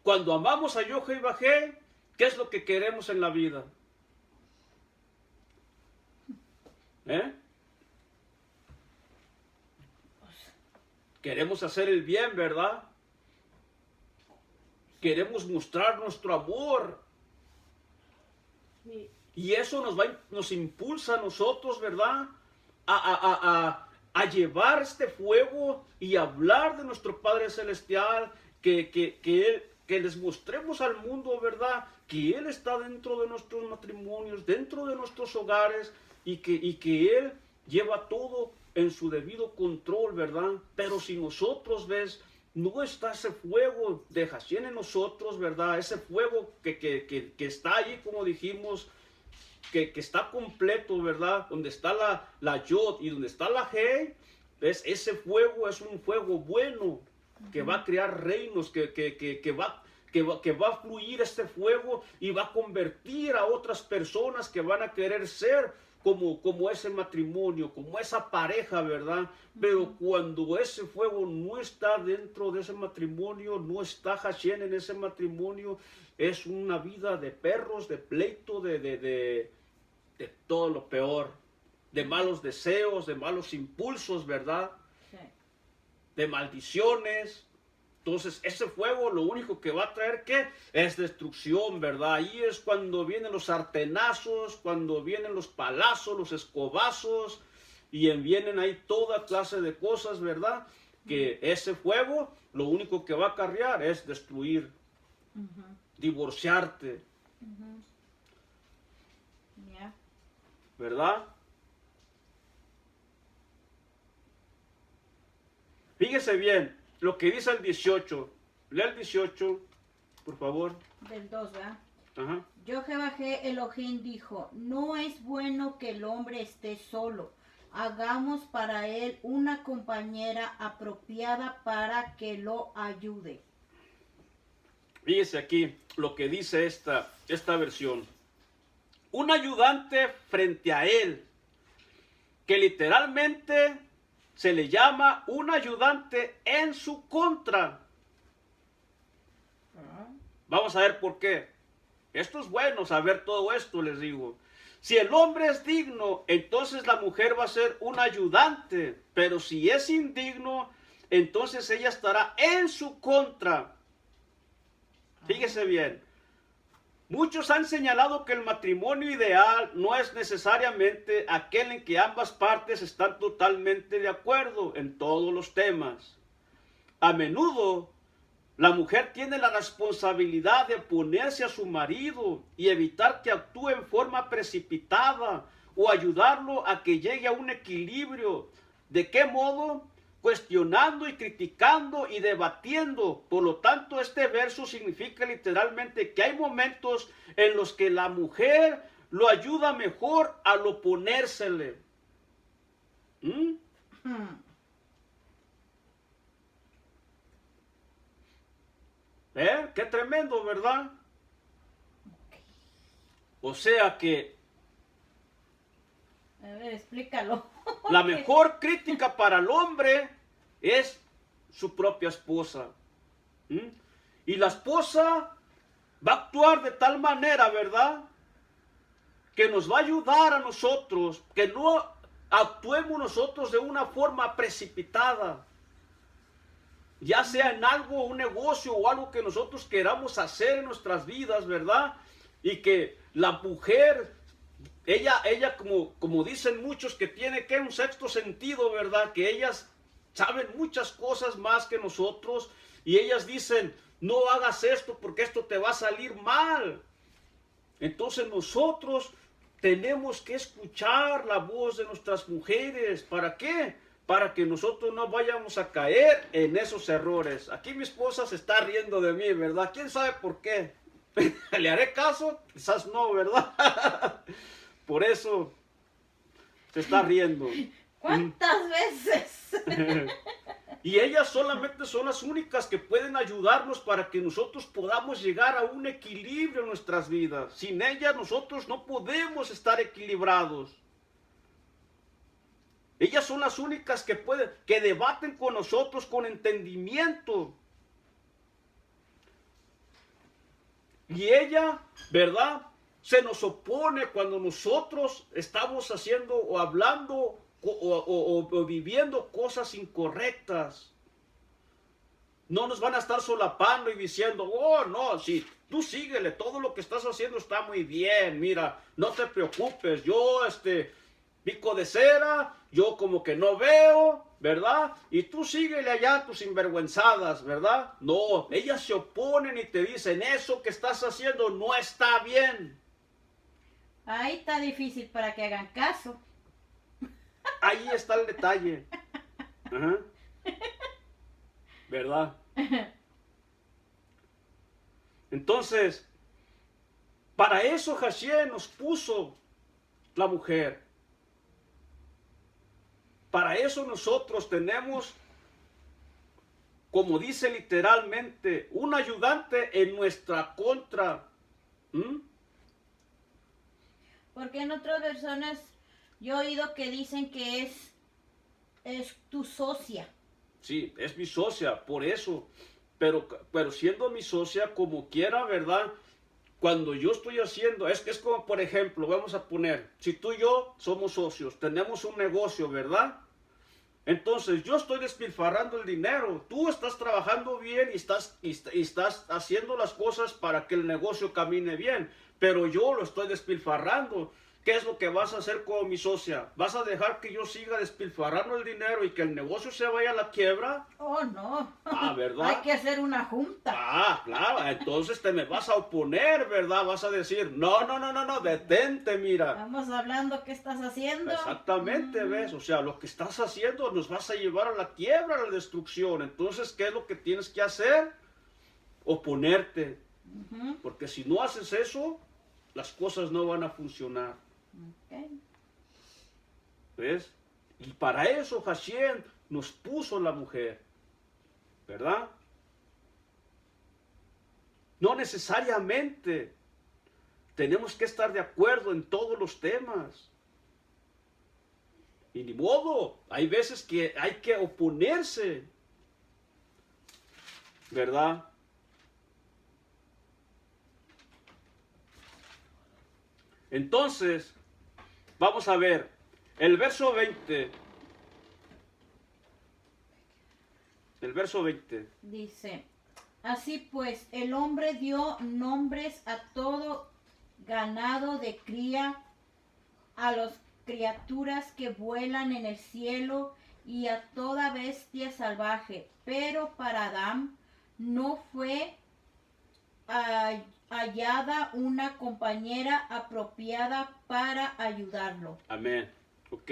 cuando amamos a Yod-Heh-Vah-Hei, ¿qué es lo que queremos en la vida? Queremos hacer el bien, ¿verdad? Queremos mostrar nuestro amor. Sí. Y eso nos impulsa a nosotros, ¿verdad?, a llevar este fuego y hablar de nuestro Padre Celestial, que les mostremos al mundo, ¿verdad?, que Él está dentro de nuestros matrimonios, dentro de nuestros hogares, y que Él lleva todo en su debido control, ¿verdad? Pero si nosotros, ¿ves?, no está ese fuego de Hashem en nosotros, ¿verdad?, ese fuego que está ahí, como dijimos, que está completo, ¿verdad?, donde está la yod y donde está la hei, ¿ves?, ese fuego es un fuego bueno, que va a crear reinos, que va a fluir este fuego y va a convertir a otras personas que van a querer ser como ese matrimonio, como esa pareja, ¿verdad? Pero cuando ese fuego no está dentro de ese matrimonio, no está Hashem en ese matrimonio, es una vida de perros, de pleito, de todo lo peor, de malos deseos, de malos impulsos, ¿verdad? Sí. De maldiciones. Entonces ese fuego lo único que va a traer, ¿qué? Es destrucción, ¿verdad? Ahí es cuando vienen los sartenazos, cuando vienen los palazos, los escobazos, y vienen ahí toda clase de cosas, ¿verdad? Que ese fuego lo único que va a acarrear es destruir, divorciarte, Yeah. ¿verdad? Fíjese bien lo que dice el 18. Lea el 18, por favor. Del 2, ¿verdad? Ajá. Yod-Heh-Vah-Hei Elohim dijo, no es bueno que el hombre esté solo. Hagamos para él una compañera apropiada para que lo ayude. Fíjese aquí lo que dice esta versión. Un ayudante frente a él, que literalmente se le llama un ayudante en su contra. Vamos a ver por qué. Esto es bueno saber todo esto, les digo. Si el hombre es digno, entonces la mujer va a ser un ayudante. Pero si es indigno, entonces ella estará en su contra. Fíjese bien. Muchos han señalado que el matrimonio ideal no es necesariamente aquel en que ambas partes están totalmente de acuerdo en todos los temas. A menudo La mujer tiene la responsabilidad de oponerse a su marido y evitar que actúe en forma precipitada o ayudarlo a que llegue a un equilibrio. ¿De qué modo? Cuestionando y criticando y debatiendo. Por lo tanto, este verso significa literalmente que hay momentos en los que la mujer lo ayuda mejor al oponérsele. ¿Mm? Qué tremendo, ¿verdad? O sea que A ver, explícalo. la mejor crítica para el hombre es su propia esposa. ¿Mm? Y la esposa va a actuar de tal manera, ¿verdad? Que nos va a ayudar a nosotros, que no actuemos nosotros de una forma precipitada. Ya sea en algo, un negocio o algo que nosotros queramos hacer en nuestras vidas, ¿verdad? Y que la mujer, ella como dicen muchos, que tiene que un sexto sentido, ¿verdad? Que ellas saben muchas cosas más que nosotros y ellas dicen, no hagas esto porque esto te va a salir mal. Entonces nosotros tenemos que escuchar la voz de nuestras mujeres. ¿Para qué? Para que nosotros no vayamos a caer en esos errores. Aquí mi esposa se está riendo de mí, ¿verdad? ¿Quién sabe por qué? ¿Le haré caso? Quizás no, ¿verdad? Por eso se está riendo. ¿Cuántas veces? Y ellas solamente son las únicas que pueden ayudarnos para que nosotros podamos llegar a un equilibrio en nuestras vidas. Sin ellas nosotros no podemos estar equilibrados. Ellas son las únicas que debaten con nosotros con entendimiento. Y ella, ¿verdad? Se nos opone cuando nosotros estamos haciendo o hablando o viviendo cosas incorrectas. No nos van a estar solapando y diciendo, oh, no, sí, tú síguele, todo lo que estás haciendo está muy bien, mira, no te preocupes, yo, pico de cera, yo como que no veo, ¿verdad? Y tú síguele allá tus sinvergüenzadas, ¿verdad? No, ellas se oponen y te dicen, eso que estás haciendo no está bien. Ahí está difícil para que hagan caso. Ahí está el detalle. Ajá. ¿Verdad? Entonces, para eso Hashem nos puso la mujer. Para eso nosotros tenemos, como dice literalmente, un ayudante en nuestra contra. ¿Mm? Porque en otras versiones yo he oído que dicen que es tu socia. Sí, es mi socia, por eso. Pero siendo mi socia, como quiera, ¿verdad? Cuando yo estoy haciendo, es como, por ejemplo, vamos a poner, si tú y yo somos socios, tenemos un negocio, ¿verdad? Entonces yo estoy despilfarrando el dinero, tú estás trabajando bien y estás haciendo las cosas para que el negocio camine bien, pero yo lo estoy despilfarrando. ¿Qué es lo que vas a hacer con mi socia? ¿Vas a dejar que yo siga despilfarrando el dinero y que el negocio se vaya a la quiebra? Oh, no. Ah, ¿verdad? Hay que hacer una junta. Ah, claro, entonces te me vas a oponer, ¿verdad? Vas a decir, no, detente, mira. Estamos hablando qué estás haciendo. Exactamente, ¿ves? O sea, lo que estás haciendo nos vas a llevar a la quiebra, a la destrucción. Entonces, ¿qué es lo que tienes que hacer? Oponerte. Porque si no haces eso, las cosas no van a funcionar. Okay. ¿Ves? Y para eso Hashem nos puso la mujer, ¿verdad? No necesariamente tenemos que estar de acuerdo en todos los temas. Y ni modo, hay veces que hay que oponerse, ¿verdad? Entonces, vamos a ver, el verso 20. El verso 20. Dice, así pues, el hombre dio nombres a todo ganado de cría, a las criaturas que vuelan en el cielo y a toda bestia salvaje. Pero para Adán no fue hallada una compañera apropiada para ayudarlo. Amén. Ok.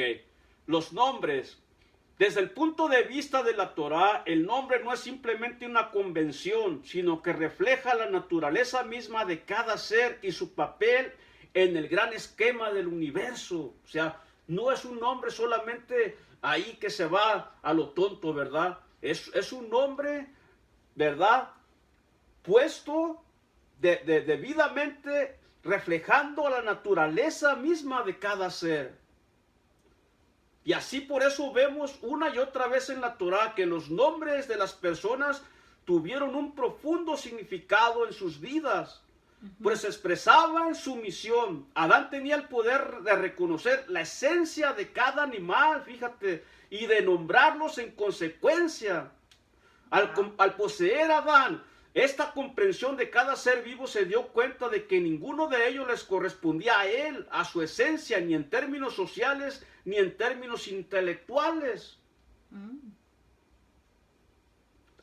Los nombres. Desde el punto de vista de la Torá, el nombre no es simplemente una convención, sino que refleja la naturaleza misma de cada ser y su papel en el gran esquema del universo. O sea, no es un nombre solamente ahí que se va a lo tonto, ¿verdad? Es un nombre, ¿verdad? Puesto debidamente reflejando la naturaleza misma de cada ser. Y así por eso vemos una y otra vez en la Torá que los nombres de las personas tuvieron un profundo significado en sus vidas, pues expresaban su misión. Adán tenía el poder de reconocer la esencia de cada animal, fíjate, y de nombrarlos en consecuencia. Al poseer a Adán esta comprensión de cada ser vivo, se dio cuenta de que ninguno de ellos les correspondía a él, a su esencia, ni en términos sociales, ni en términos intelectuales.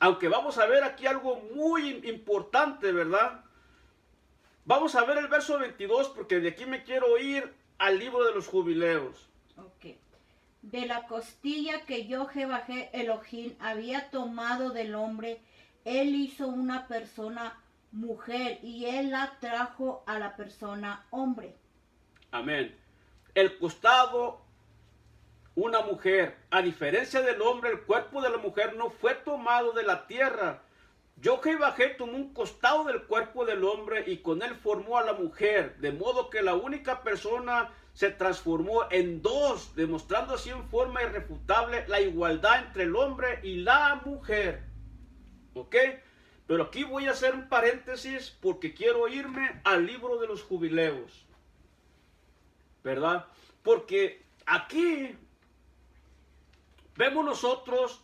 Aunque vamos a ver aquí algo muy importante, ¿verdad? Vamos a ver el verso 22, porque de aquí me quiero ir al libro de los jubileos. Ok. De la costilla que yo, Jehová Elohim, había tomado del hombre, él hizo una persona mujer y él la trajo a la persona hombre. Amén. El costado, una mujer. A diferencia del hombre, el cuerpo de la mujer no fue tomado de la tierra. Yo, Jehová, tomó un costado del cuerpo del hombre y con él formó a la mujer, de modo que la única persona se transformó en dos, demostrando así en forma irrefutable la igualdad entre el hombre y la mujer. ¿Ok? Pero aquí voy a hacer un paréntesis porque quiero irme al libro de los jubileos, ¿verdad? Porque aquí vemos nosotros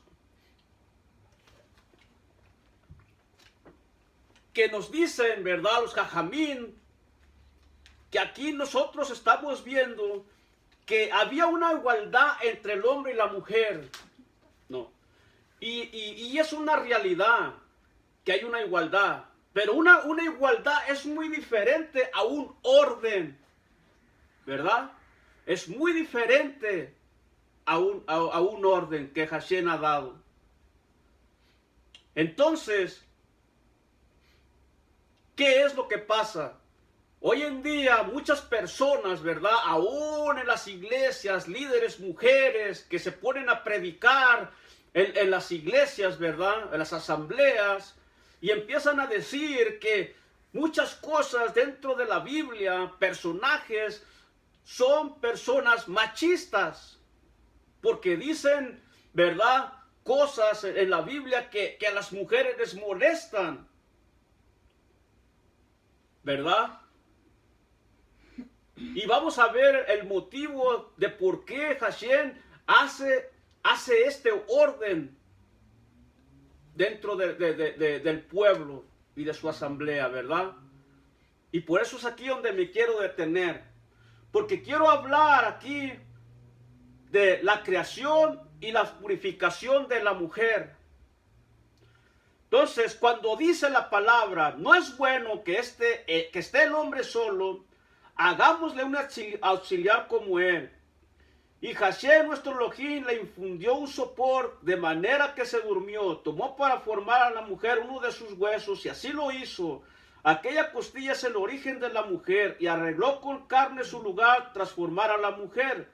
que nos dicen, ¿verdad? Los jajamín, que aquí nosotros estamos viendo que había una igualdad entre el hombre y la mujer. No. Y es una realidad que hay una igualdad. Pero una igualdad es muy diferente a un orden, ¿verdad? Es muy diferente a un orden que Hashem ha dado. Entonces, ¿qué es lo que pasa? Hoy en día muchas personas, ¿verdad? Aún en las iglesias, líderes mujeres que se ponen a predicar en las iglesias, ¿verdad? En las asambleas, y empiezan a decir que muchas cosas dentro de la Biblia, personajes, son personas machistas, porque dicen, ¿verdad? Cosas en la Biblia que a las mujeres les molestan, ¿verdad? Y vamos a ver el motivo de por qué Hashem hace este orden dentro del pueblo y de su asamblea, ¿verdad? Y por eso es aquí donde me quiero detener, porque quiero hablar aquí de la creación y la purificación de la mujer. Entonces, cuando dice la palabra, no es bueno que esté el hombre solo, hagámosle un auxiliar como él. Y Hashem, nuestro Elohim, le infundió un sopor de manera que se durmió. Tomó para formar a la mujer uno de sus huesos y así lo hizo. Aquella costilla es el origen de la mujer y arregló con carne su lugar tras formar a la mujer.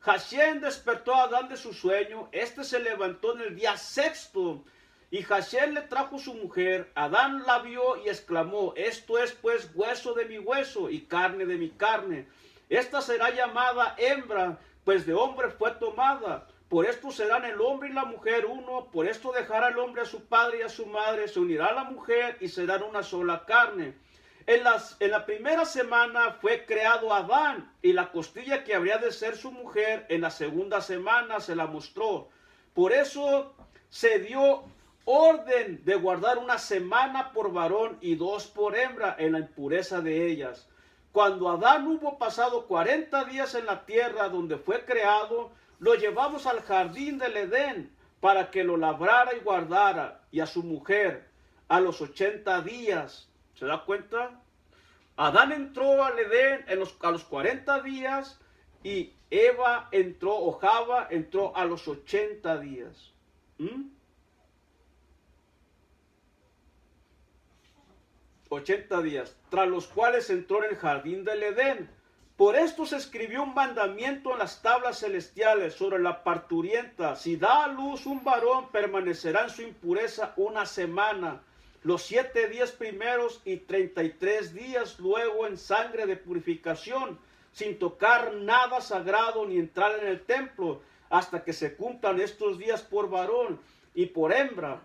Hashem despertó a Adán de su sueño. Este se levantó en el día sexto y Hashem le trajo su mujer. Adán la vio y exclamó: esto es pues hueso de mi hueso y carne de mi carne. Esta será llamada hembra, pues de hombre fue tomada. Por esto serán el hombre y la mujer uno. Por esto dejará el hombre a su padre y a su madre. Se unirá a la mujer y serán una sola carne. En la primera semana fue creado Adán, y la costilla que habría de ser su mujer en la segunda semana se la mostró. Por eso se dio orden de guardar una semana por varón y 2 por hembra en la impureza de ellas. Cuando Adán hubo pasado 40 días en la tierra donde fue creado, lo llevamos al jardín del Edén para que lo labrara y guardara, y a su mujer. a los 80 días. ¿Se da cuenta? Adán entró al Edén a los 40 días y Eva entró, o Java entró a los 80 días. 80 días, tras los cuales entró en el jardín del Edén. Por esto se escribió un mandamiento en las tablas celestiales sobre la parturienta. Si da a luz un varón, permanecerá en su impureza una semana. Los 7 días primeros y 33 días luego en sangre de purificación, sin tocar nada sagrado ni entrar en el templo, hasta que se cumplan estos días por varón y por hembra.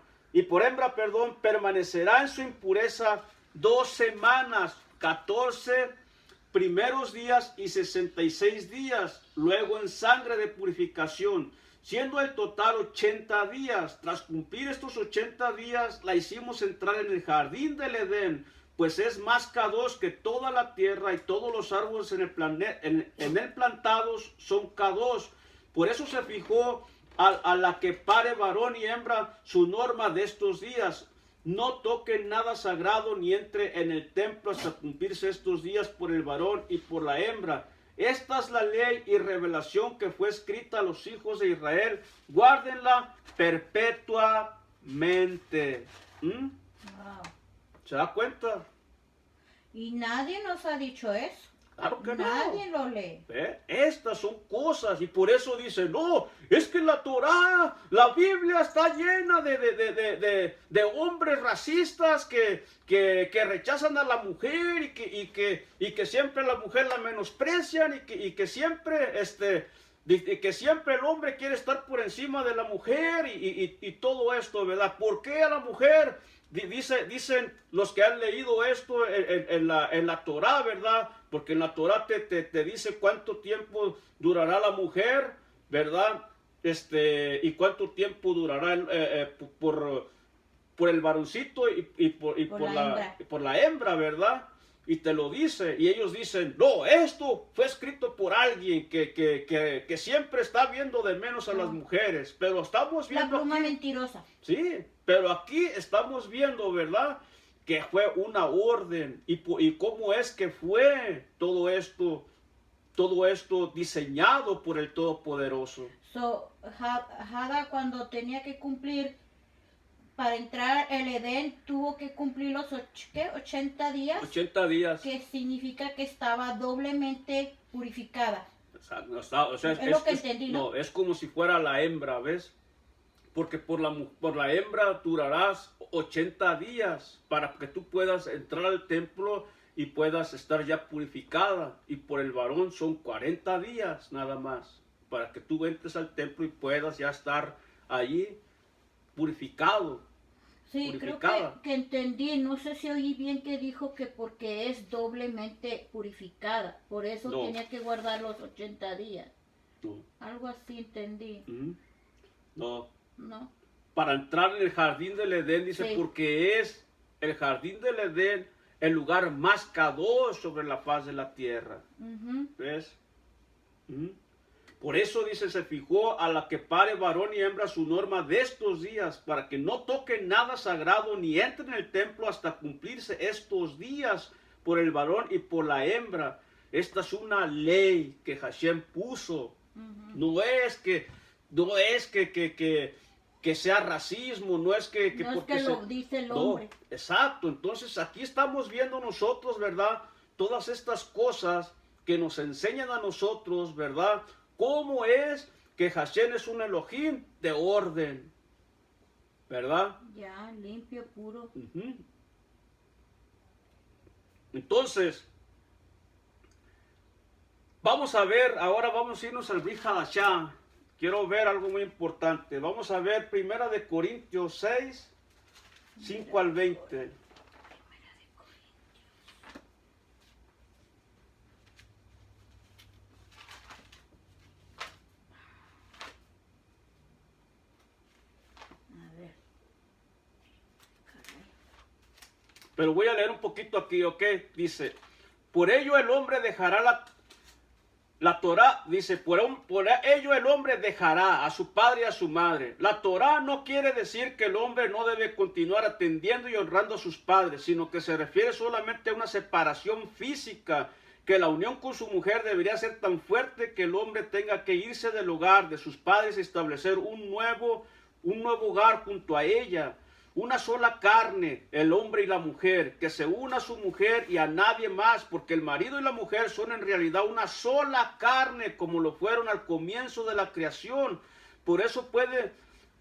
Permanecerá en su impureza 2 semanas, 14 primeros días y 66 días, luego en sangre de purificación, siendo el total 80 días. Tras cumplir estos 80 días, la hicimos entrar en el jardín del Edén, pues es más Kadosh que toda la tierra, y todos los árboles en él plantados son Kadosh. Por eso se fijó a la que pare varón y hembra su norma de estos días. No toquen nada sagrado ni entre en el templo hasta cumplirse estos días por el varón y por la hembra. Esta es la ley y revelación que fue escrita a los hijos de Israel. Guárdenla perpetuamente. Wow. ¿Se da cuenta? Y nadie nos ha dicho eso. Claro que Nadie no. lo lee. Estas son cosas, y por eso dice, no, es que la Torá, la Biblia está llena de hombres racistas que rechazan a la mujer y que siempre la mujer la menosprecian y que siempre el hombre quiere estar por encima de la mujer y todo esto, ¿verdad? ¿Por qué a la mujer? Dicen los que han leído esto en la Torá, ¿verdad? Porque en la Torá te dice cuánto tiempo durará la mujer, ¿verdad? Y cuánto tiempo durará por el varoncito y por la hembra, ¿verdad? Y te lo dice, y ellos dicen, no, esto fue escrito por alguien que siempre está viendo de menos a las mujeres, pero estamos viendo... La pluma aquí, mentirosa. Sí, pero aquí estamos viendo, ¿verdad? Que fue una orden, y cómo es que fue todo esto diseñado por el Todopoderoso. Jada, cuando tenía que cumplir para entrar el Edén, tuvo que cumplir los 80 días. 80 días. Que significa que estaba doblemente purificada. O sea, es lo que entendí, ¿no? No, es como si fuera la hembra, ¿ves? Porque por la hembra durarás 80 días para que tú puedas entrar al templo y puedas estar ya purificada. Y por el varón son 40 días nada más, para que tú entres al templo y puedas ya estar allí purificado. Sí, purificada. Creo que entendí, no sé si oí bien que dijo que porque es doblemente purificada, por eso tenía que guardar los 80 días. No. Algo así entendí. No. No. Para entrar en el jardín del Edén, dice, Sí. porque es el jardín del Edén el lugar más Kadosh sobre la faz de la tierra. ¿Ves? Por eso dice, se fijó a la que pare varón y hembra su norma de estos días, para que no toquen nada sagrado ni entren en el templo hasta cumplirse estos días por el varón y por la hembra. Esta es una ley que Hashem puso. No es que sea racismo, no es que no porque es que lo dice el hombre. No, exacto. Entonces aquí estamos viendo nosotros, ¿verdad? Todas estas cosas que nos enseñan a nosotros, ¿verdad? Cómo es que Hashem es un Elohim de orden, ¿verdad? Ya, limpio, puro. Entonces, vamos a ver, ahora vamos a irnos al Brit Hadashah. Quiero ver algo muy importante. Vamos a ver 1 de Corintios 6, 5 al 20. Pero voy a leer un poquito aquí, ¿ok? Dice, por ello el hombre dejará La Torá dice, por ello el hombre dejará a su padre y a su madre. La Torá no quiere decir que el hombre no debe continuar atendiendo y honrando a sus padres, sino que se refiere solamente a una separación física, que la unión con su mujer debería ser tan fuerte que el hombre tenga que irse del hogar de sus padres y establecer un nuevo hogar junto a ella. Una sola carne, el hombre y la mujer, que se una a su mujer y a nadie más, porque el marido y la mujer son en realidad una sola carne, como lo fueron al comienzo de la creación. Por eso puede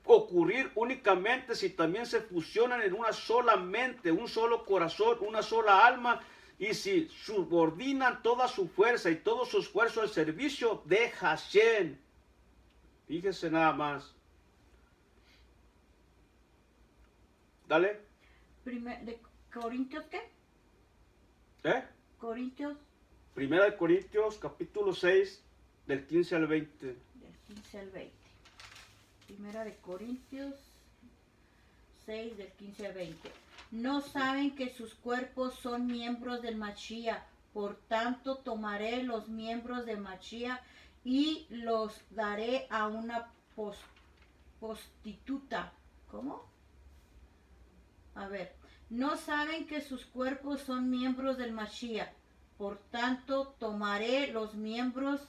ocurrir únicamente si también se fusionan en una sola mente, un solo corazón, una sola alma, y si subordinan toda su fuerza y todo su esfuerzo al servicio de Hashem. Fíjese nada más. Dale. ¿De Corintios qué? Corintios Primera de Corintios, capítulo 6, del 15 al 20. del 15 al 20. Primera de Corintios 6 del 15 al 20. No saben que sus cuerpos son miembros del Mashiach, por tanto tomaré los miembros del Mashiach y los daré a una prostituta. ¿Cómo? A ver, no saben que sus cuerpos son miembros del Mashiach, por tanto tomaré los miembros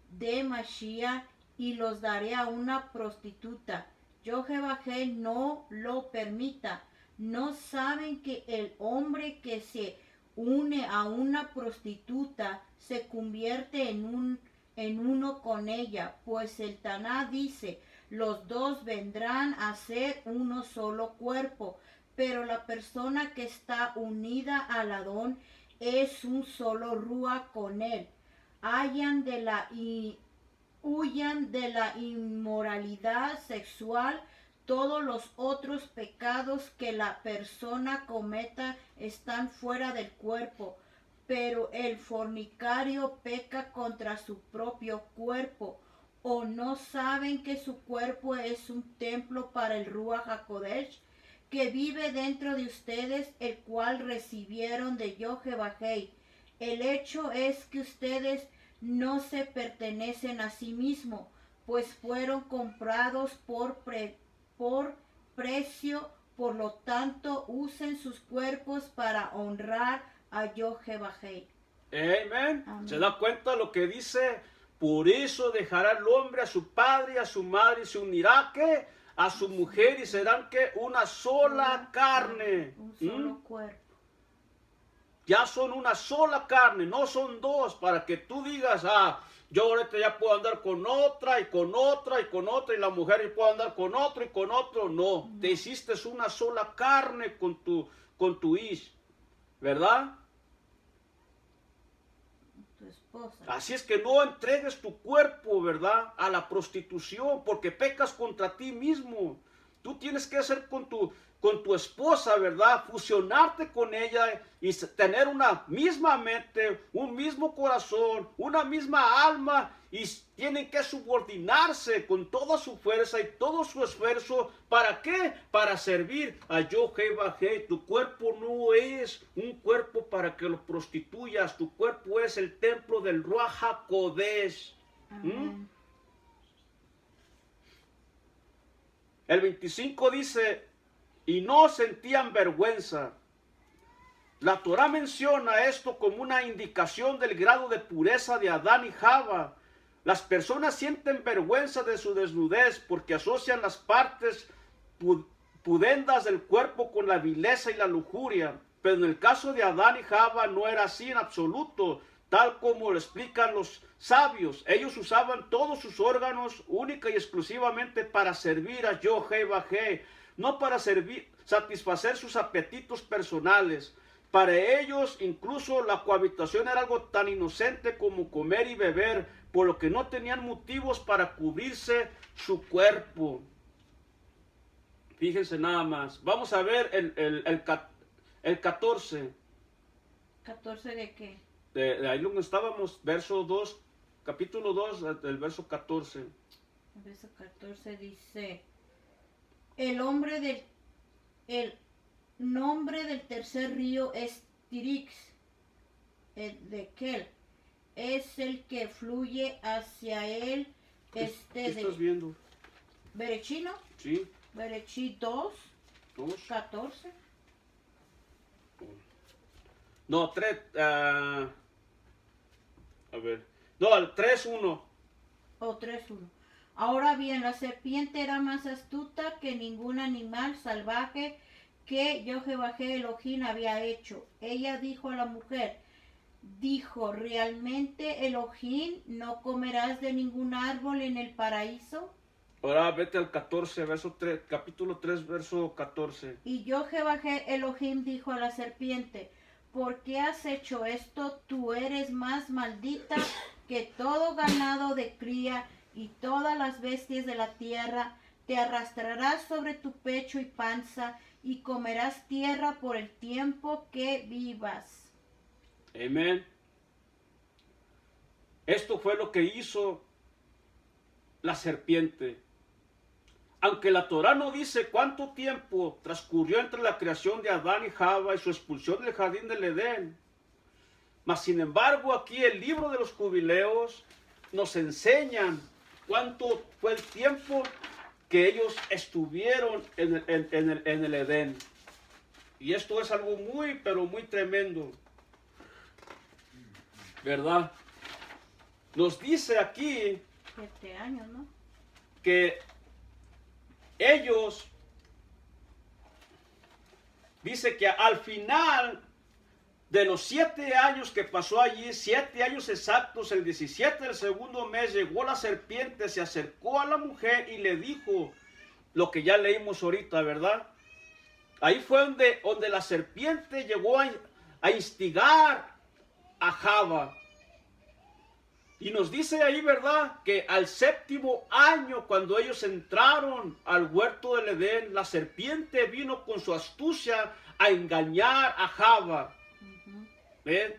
de Mashiach y los daré a una prostituta. Yo Jehová no lo permita. No saben que el hombre que se une a una prostituta se convierte en uno con ella, pues el Taná dice, los dos vendrán a ser uno solo cuerpo. Pero la persona que está unida al Adón es un solo rúa con él. Huyan de la inmoralidad sexual. Todos los otros pecados que la persona cometa están fuera del cuerpo, pero el fornicario peca contra su propio cuerpo. ¿O no saben que su cuerpo es un templo para el Ruach HaKodesh, que vive dentro de ustedes, el cual recibieron de Jehová? El hecho es que ustedes no se pertenecen a sí mismos, pues fueron comprados por precio, por lo tanto usen sus cuerpos para honrar a Jehová. Amén. ¿Se da cuenta lo que dice? Por eso dejará el hombre a su padre y a su madre y se unirá ¿qué? A su mujer y serán que una sola carne. Un solo cuerpo. Ya son una sola carne, no son dos, para que tú digas, yo ahorita ya puedo andar con otra y con otra y con otra y la mujer y puedo andar con otro y con otro. No, te hiciste una sola carne con tu ish, ¿verdad? Tu esposa. Así es que no entregues tu cuerpo, ¿verdad?, a la prostitución, porque pecas contra ti mismo. Tú tienes que hacer con tu esposa, ¿verdad?, fusionarte con ella y tener una misma mente, un mismo corazón, una misma alma, y tienen que subordinarse con toda su fuerza y todo su esfuerzo. ¿Para qué? Para servir a Jehová. Tu cuerpo no es un cuerpo para que lo prostituyas, tu cuerpo es el templo del Ruach HaKodesh. El 25 dice, y no sentían vergüenza. La Torá menciona esto como una indicación del grado de pureza de Adán y Java. Las personas sienten vergüenza de su desnudez porque asocian las partes pudendas del cuerpo con la vileza y la lujuria. Pero en el caso de Adán y Java no era así en absoluto, tal como lo explican los sabios. Ellos usaban todos sus órganos única y exclusivamente para servir a Jehová, no para satisfacer sus apetitos personales. Para ellos incluso la cohabitación era algo tan inocente como comer y beber, por lo que no tenían motivos para cubrirse su cuerpo. Fíjense nada más. Vamos a ver el 14. ¿14 de qué? De ahí donde estábamos, verso 2, capítulo 2, del verso 14. El verso 14 dice, el nombre del tercer río es Tirix, de Kel. es el que fluye hacia él. ¿Qué estás viendo? Berechino, Sí, Berechí 2, 2. 14. No, 3. A ver. No, el 3:1. O 3:1. Ahora bien, la serpiente era más astuta que ningún animal salvaje que Jehová Elohim había hecho. Ella dijo a la mujer, ¿realmente Elohim no comerás de ningún árbol en el paraíso? Ahora vete al 14, verso 3, capítulo 3, verso 14. Y Jehová Elohim dijo a la serpiente, ¿por qué has hecho esto? Tú eres más maldita que todo ganado de cría y todas las bestias de la tierra. Te arrastrarás sobre tu pecho y panza y comerás tierra por el tiempo que vivas. Amén. Esto fue lo que hizo la serpiente. Aunque la Torá no dice cuánto tiempo transcurrió entre la creación de Adán y Java y su expulsión del jardín del Edén, mas sin embargo aquí el libro de los jubileos nos enseñan cuánto fue el tiempo que ellos estuvieron en el Edén. Y esto es algo muy, pero muy tremendo, ¿verdad? Nos dice aquí 7 años, ¿no? que ellos, dice que al final de los 7 años que pasó allí, 7 años exactos, el 17 del segundo mes, llegó la serpiente, se acercó a la mujer y le dijo lo que ya leímos ahorita, ¿verdad? Ahí fue donde la serpiente llegó a instigar a Java. Y nos dice ahí, ¿verdad?, que al 7º año, cuando ellos entraron al huerto del Edén, la serpiente vino con su astucia a engañar a Java. ¿Ven?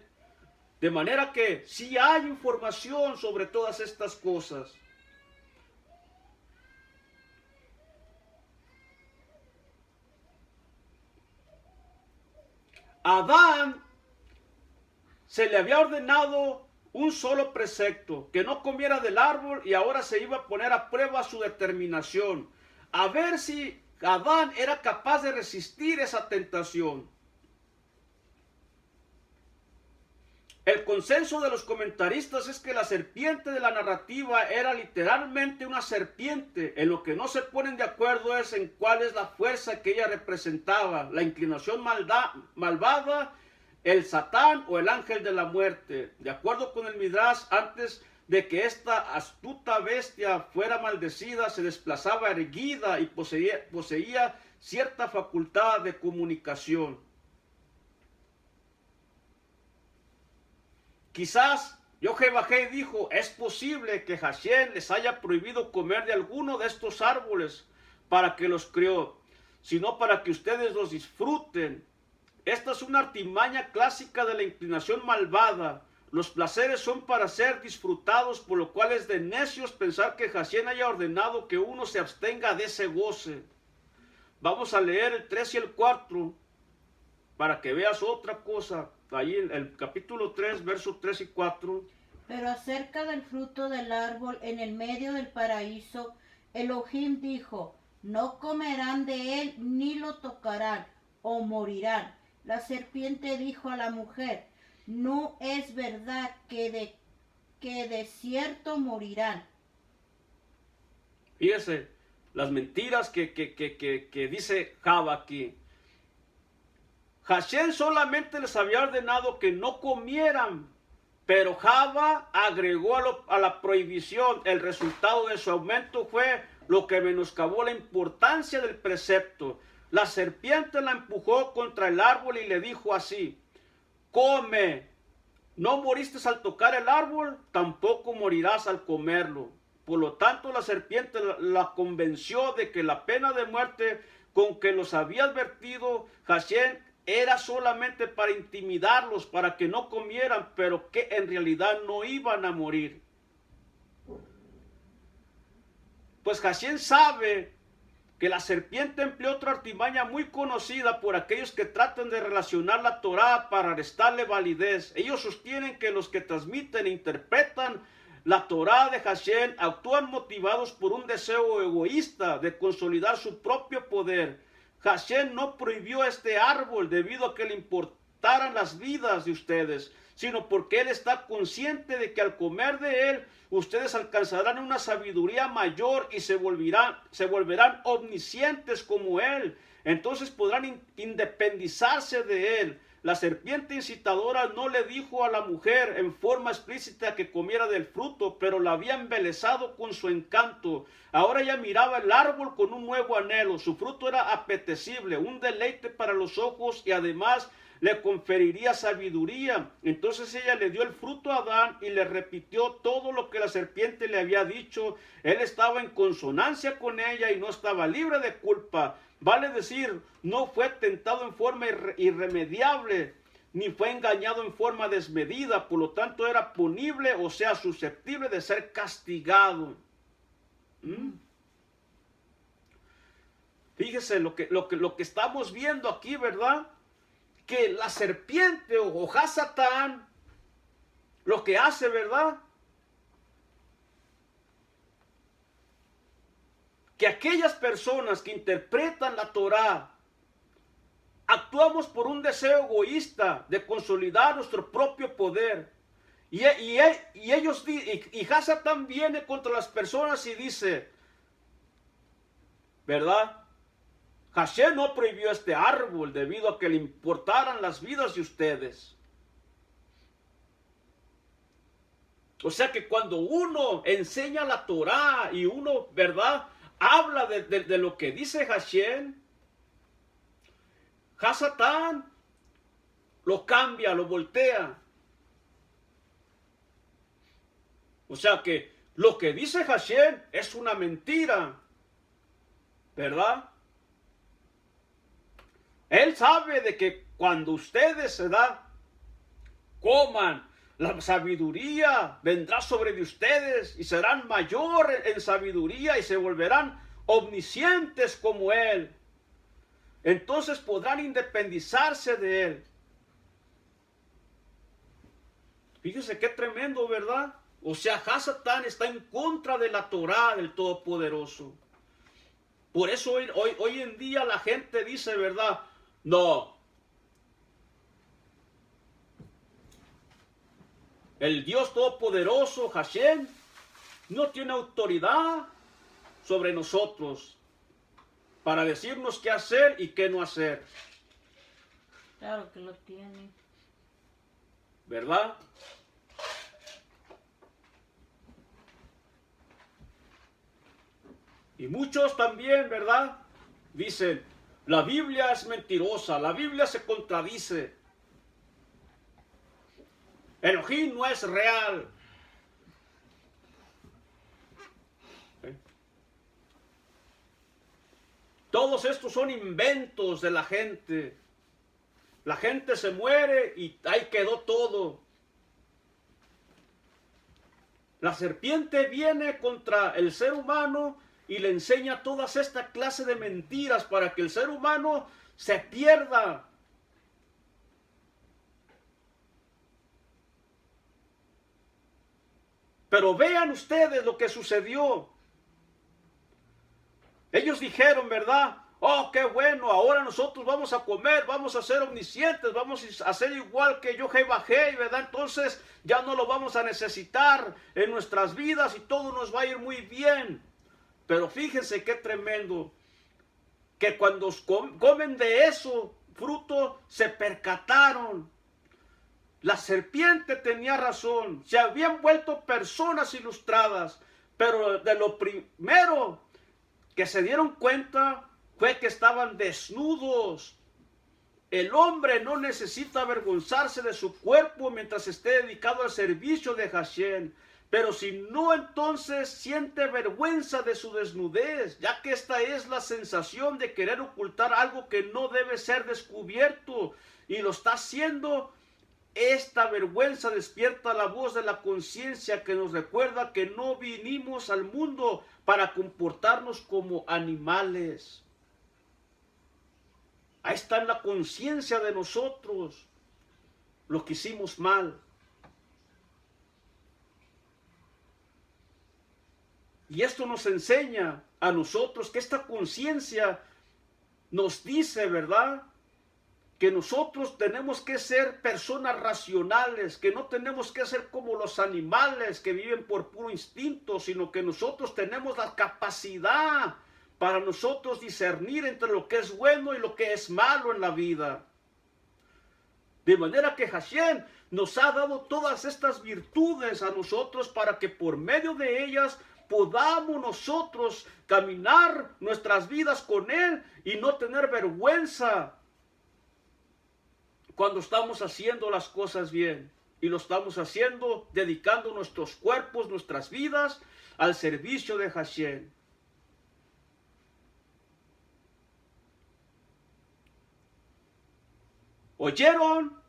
De manera que sí hay información sobre todas estas cosas. A Adán se le había ordenado un solo precepto, que no comiera del árbol, y ahora se iba a poner a prueba su determinación, a ver si Adán era capaz de resistir esa tentación. El consenso de los comentaristas es que la serpiente de la narrativa era literalmente una serpiente. En lo que no se ponen de acuerdo es en cuál es la fuerza que ella representaba, la inclinación malvada, el Satán o el ángel de la muerte. De acuerdo con el Midrash, antes de que esta astuta bestia fuera maldecida, se desplazaba erguida y poseía cierta facultad de comunicación. Quizás Jehová dijo, es posible que Hashem les haya prohibido comer de alguno de estos árboles para que los crió, sino para que ustedes los disfruten. Esta es una artimaña clásica de la inclinación malvada. Los placeres son para ser disfrutados, por lo cual es de necios pensar que Hashem haya ordenado que uno se abstenga de ese goce. Vamos a leer el 3 y el 4 para que veas otra cosa. Ahí en el capítulo 3, versos 3 y 4. Pero acerca del fruto del árbol en el medio del paraíso, Elohim dijo, no comerán de él ni lo tocarán o morirán. La serpiente dijo a la mujer, no es verdad que de cierto morirán. Fíjese, las mentiras que dice Java aquí. Hashem solamente les había ordenado que no comieran, pero Java agregó a la prohibición. El resultado de su aumento fue lo que menoscabó la importancia del precepto. La serpiente la empujó contra el árbol y le dijo así, come, no moriste al tocar el árbol, tampoco morirás al comerlo. Por lo tanto, la serpiente la convenció de que la pena de muerte con que los había advertido Hashem era solamente para intimidarlos, para que no comieran, pero que en realidad no iban a morir. Pues Hashem sabe que la serpiente empleó otra artimaña muy conocida por aquellos que tratan de relacionar la Torá para restarle validez. Ellos sostienen que los que transmiten e interpretan la Torá de Hashem actúan motivados por un deseo egoísta de consolidar su propio poder. Hashem no prohibió este árbol debido a que le importaran las vidas de ustedes, sino porque Él está consciente de que al comer de Él, ustedes alcanzarán una sabiduría mayor y se volverán omniscientes como Él. Entonces podrán independizarse de Él. La serpiente incitadora no le dijo a la mujer en forma explícita que comiera del fruto, pero la había embelesado con su encanto. Ahora ella miraba el árbol con un nuevo anhelo. Su fruto era apetecible, un deleite para los ojos y además le conferiría sabiduría. Entonces ella le dio el fruto a Adán y le repitió todo lo que la serpiente le había dicho. Él estaba en consonancia con ella y no estaba libre de culpa. Vale decir, no fue tentado en forma irremediable, ni fue engañado en forma desmedida, por lo tanto era punible, o sea, susceptible de ser castigado. Fíjese lo que estamos viendo aquí, ¿verdad? Que la serpiente o Hasatán lo que hace, ¿verdad? Que aquellas personas que interpretan la Torá actuamos por un deseo egoísta de consolidar nuestro propio poder. Y Hasatán viene contra las personas y dice, ¿verdad? Hashem no prohibió este árbol debido a que le importaran las vidas de ustedes. O sea que cuando uno enseña la Torá y uno, ¿verdad?, habla de lo que dice Hashem, Hasatán lo cambia, lo voltea. O sea que lo que dice Hashem es una mentira, ¿verdad? Él sabe de que cuando ustedes se coman, la sabiduría vendrá sobre de ustedes y serán mayor en sabiduría y se volverán omniscientes como Él. Entonces podrán independizarse de Él. Fíjese qué tremendo, ¿verdad? O sea, Hasatán está en contra de la Torá del Todopoderoso. Por eso hoy en día la gente dice, ¿verdad? No. El Dios Todopoderoso, Hashem, no tiene autoridad sobre nosotros para decirnos qué hacer y qué no hacer. Claro que lo tiene. ¿Verdad? Y muchos también, ¿verdad? Dicen, la Biblia es mentirosa, la Biblia se contradice. Elohim no es real. Todos estos son inventos de la gente. La gente se muere y ahí quedó todo. La serpiente viene contra el ser humano y le enseña todas esta clase de mentiras para que el ser humano se pierda. Pero vean ustedes lo que sucedió. Ellos dijeron, ¿verdad? Oh, qué bueno, ahora nosotros vamos a comer, vamos a ser omniscientes, vamos a ser igual que Yohei-Bajei, ¿verdad? Entonces ya no lo vamos a necesitar en nuestras vidas y todo nos va a ir muy bien. Pero fíjense qué tremendo, que cuando comen de eso fruto se percataron. La serpiente tenía razón, se habían vuelto personas ilustradas, pero de lo primero que se dieron cuenta fue que estaban desnudos. El hombre no necesita avergonzarse de su cuerpo mientras esté dedicado al servicio de Hashem, pero si no, entonces siente vergüenza de su desnudez, ya que esta es la sensación de querer ocultar algo que no debe ser descubierto y lo está haciendo esta vergüenza despierta la voz de la conciencia que nos recuerda que no vinimos al mundo para comportarnos como animales. Ahí está en la conciencia de nosotros lo que hicimos mal. Y esto nos enseña a nosotros que esta conciencia nos dice, ¿verdad?, que nosotros tenemos que ser personas racionales, que no tenemos que ser como los animales que viven por puro instinto, sino que nosotros tenemos la capacidad para nosotros discernir entre lo que es bueno y lo que es malo en la vida. De manera que Hashem nos ha dado todas estas virtudes a nosotros para que por medio de ellas podamos nosotros caminar nuestras vidas con Él y no tener vergüenza cuando estamos haciendo las cosas bien. Y lo estamos haciendo dedicando nuestros cuerpos, nuestras vidas al servicio de Hashem. ¿Oyeron?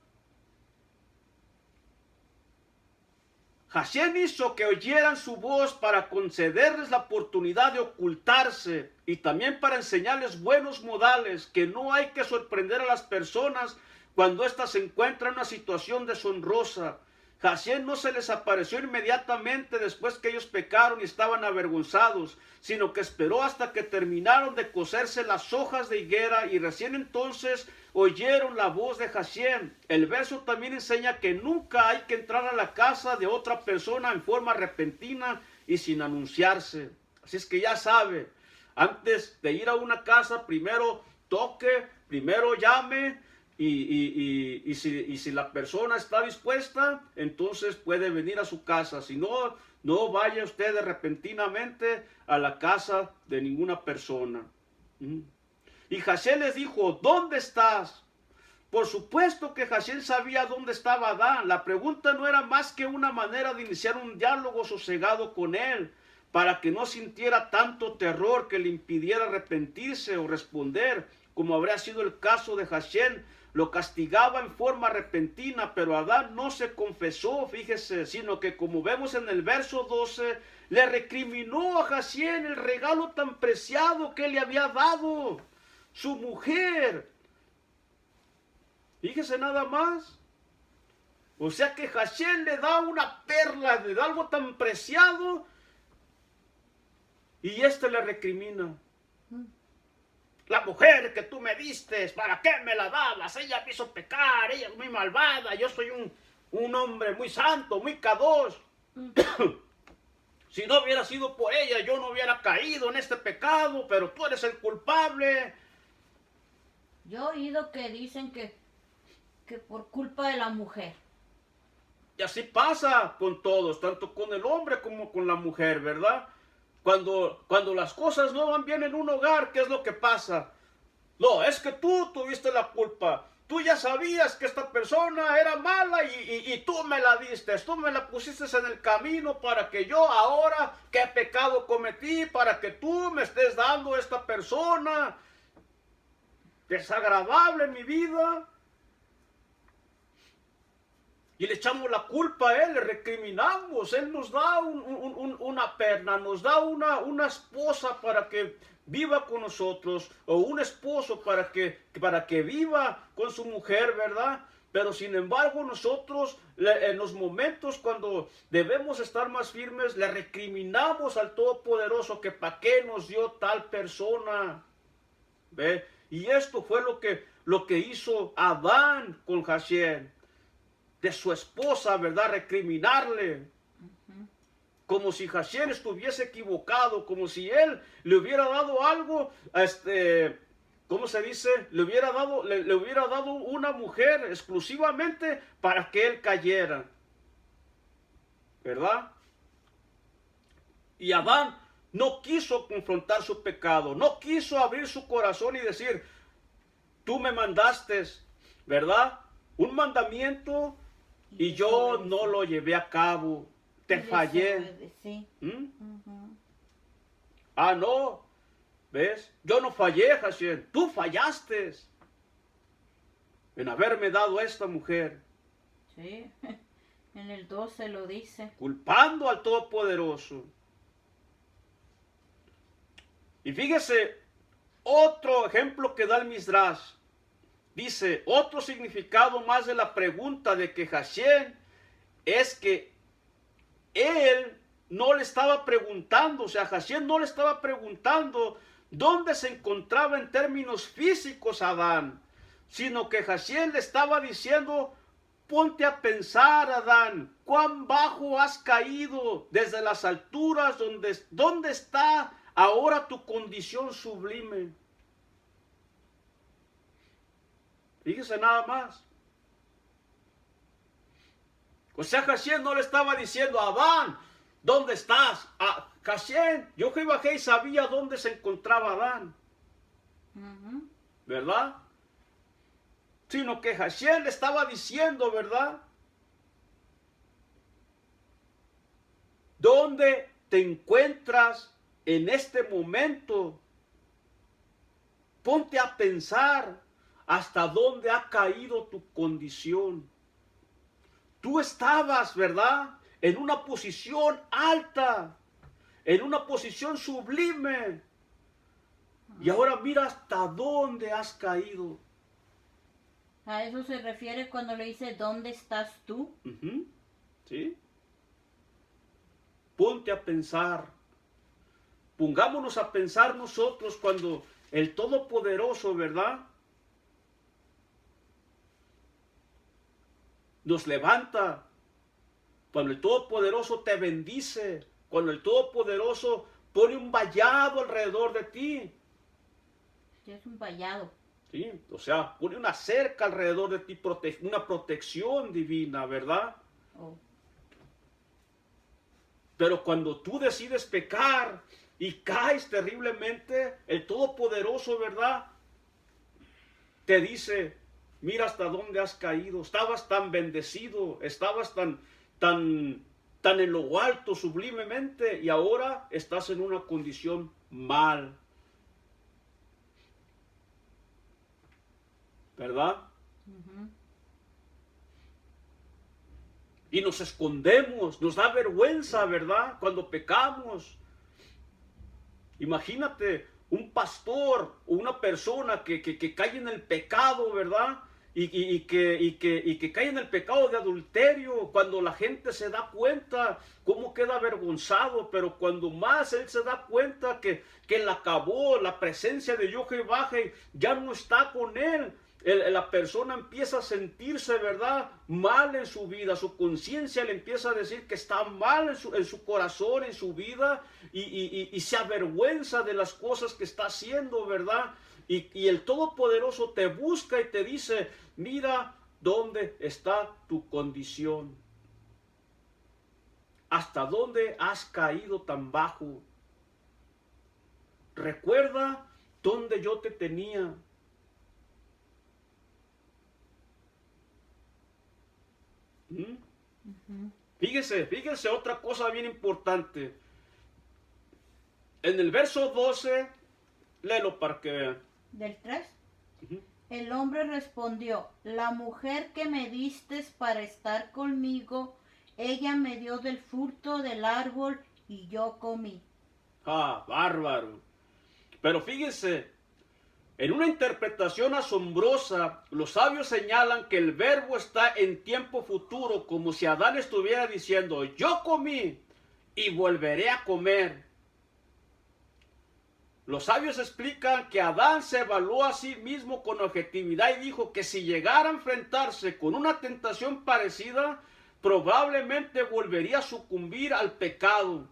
Hashem hizo que oyeran su voz para concederles la oportunidad de ocultarse y también para enseñarles buenos modales, que no hay que sorprender a las personas cuando éstas se encuentran en una situación deshonrosa. Hashem no se les apareció inmediatamente después que ellos pecaron y estaban avergonzados, sino que esperó hasta que terminaron de cocerse las hojas de higuera y recién entonces oyeron la voz de Hashem. El verso también enseña que nunca hay que entrar a la casa de otra persona en forma repentina y sin anunciarse. Así es que ya sabe, antes de ir a una casa, primero toque, primero llame. Y si la persona está dispuesta, entonces puede venir a su casa. Si no, no vaya usted repentinamente a la casa de ninguna persona. Y Hashem les dijo, ¿dónde estás? Por supuesto que Hashem sabía dónde estaba Adán. La pregunta no era más que una manera de iniciar un diálogo sosegado con él, para que no sintiera tanto terror que le impidiera arrepentirse o responder, como habría sido el caso de Hashem. Lo castigaba en forma repentina, pero Adán no se confesó, fíjese, sino que como vemos en el verso 12, le recriminó a Hashem el regalo tan preciado que le había dado, su mujer. Fíjese nada más. O sea que Hashem le da una perla, le da algo tan preciado, y le recrimina. La mujer que tú me diste, ¿para qué me la dabas? Ella me hizo pecar, ella es muy malvada, yo soy un hombre muy santo, muy kadosh. Si no hubiera sido por ella, yo no hubiera caído en este pecado, pero tú eres el culpable. Yo he oído que dicen que por culpa de la mujer. Y así pasa con todos, tanto con el hombre como con la mujer, ¿verdad? Cuando las cosas no van bien en un hogar, ¿qué es lo que pasa? No, es que tú tuviste la culpa. Tú ya sabías que esta persona era mala y tú me la diste. Tú me la pusiste en el camino para que yo ahora, ¿qué pecado cometí? Para que tú me estés dando esta persona desagradable en mi vida. Y le echamos la culpa a él, le recriminamos. Él nos da una perna, nos da una esposa para que viva con nosotros, o un esposo para que viva con su mujer, ¿verdad? Pero sin embargo nosotros en los momentos cuando debemos estar más firmes, le recriminamos al Todopoderoso que para qué nos dio tal persona. ¿Ve? Y esto fue lo que hizo Adán con Hashem. De su esposa, ¿verdad? Recriminarle. Como si Hashem estuviese equivocado, como si él le hubiera dado algo, ¿cómo se dice? Le hubiera dado una mujer exclusivamente para que él cayera. ¿Verdad? Y Adán no quiso confrontar su pecado, no quiso abrir su corazón y decir, tú me mandaste, ¿verdad? Un mandamiento y yo no lo llevé a cabo, te fallé. Ah, no, ¿ves? Yo no fallé, Hashem, tú fallaste en haberme dado esta mujer. Sí, en el 12 lo dice. Culpando al Todopoderoso. Y fíjese, otro ejemplo que da el Midrash. Dice, otro significado más de la pregunta de que Hashem es que él no le estaba preguntando, o sea, Hashem no le estaba preguntando dónde se encontraba en términos físicos Adán, sino que Hashem le estaba diciendo, ponte a pensar, Adán, cuán bajo has caído desde las alturas, ¿dónde está ahora tu condición sublime? Fíjese nada más. O sea, Hashem no le estaba diciendo, Adán, ¿dónde estás? Hashem, yo que bajé y sabía dónde se encontraba Adán. ¿Verdad? Sino que Hashem le estaba diciendo, ¿verdad? ¿Dónde te encuentras en este momento? Ponte a pensar hasta dónde ha caído tu condición. Tú estabas, ¿verdad?, en una posición alta, en una posición sublime. Y ahora mira hasta dónde has caído. A eso se refiere cuando le dice, ¿dónde estás tú? ¿Sí? Ponte a pensar. Pongámonos a pensar nosotros cuando el Todopoderoso, ¿verdad?, nos levanta, cuando el Todopoderoso te bendice, cuando el Todopoderoso pone un vallado alrededor de ti. Sí, es un vallado. Sí, o sea, pone una cerca alrededor de ti, una protección divina, ¿verdad? Oh. Pero cuando tú decides pecar y caes terriblemente, el Todopoderoso, ¿verdad?, te dice, mira hasta dónde has caído, estabas tan bendecido, estabas tan en lo alto sublimemente y ahora estás en una condición mal. ¿Verdad? Y nos escondemos, nos da vergüenza, ¿verdad?, cuando pecamos. Imagínate un pastor o una persona que cae en el pecado, ¿verdad?, y que cae en el pecado de adulterio. Cuando la gente se da cuenta, cómo queda avergonzado, pero cuando más él se da cuenta que él acabó, la presencia de Jehová ya no está con él, la persona empieza a sentirse, ¿verdad?, mal en su vida. Su conciencia le empieza a decir que está mal en su corazón, en su vida, y se avergüenza de las cosas que está haciendo, ¿verdad? Y el Todopoderoso te busca y te dice, mira dónde está tu condición. ¿Hasta dónde has caído tan bajo? Recuerda dónde yo te tenía. Fíjese otra cosa bien importante. En el verso 12, léelo para que vean. ¿Del 3? El hombre respondió, la mujer que me distes para estar conmigo, ella me dio del fruto del árbol y yo comí. Bárbaro. Pero fíjese, en una interpretación asombrosa, los sabios señalan que el verbo está en tiempo futuro, como si Adán estuviera diciendo, yo comí y volveré a comer. Los sabios explican que Adán se evaluó a sí mismo con objetividad y dijo que si llegara a enfrentarse con una tentación parecida, probablemente volvería a sucumbir al pecado.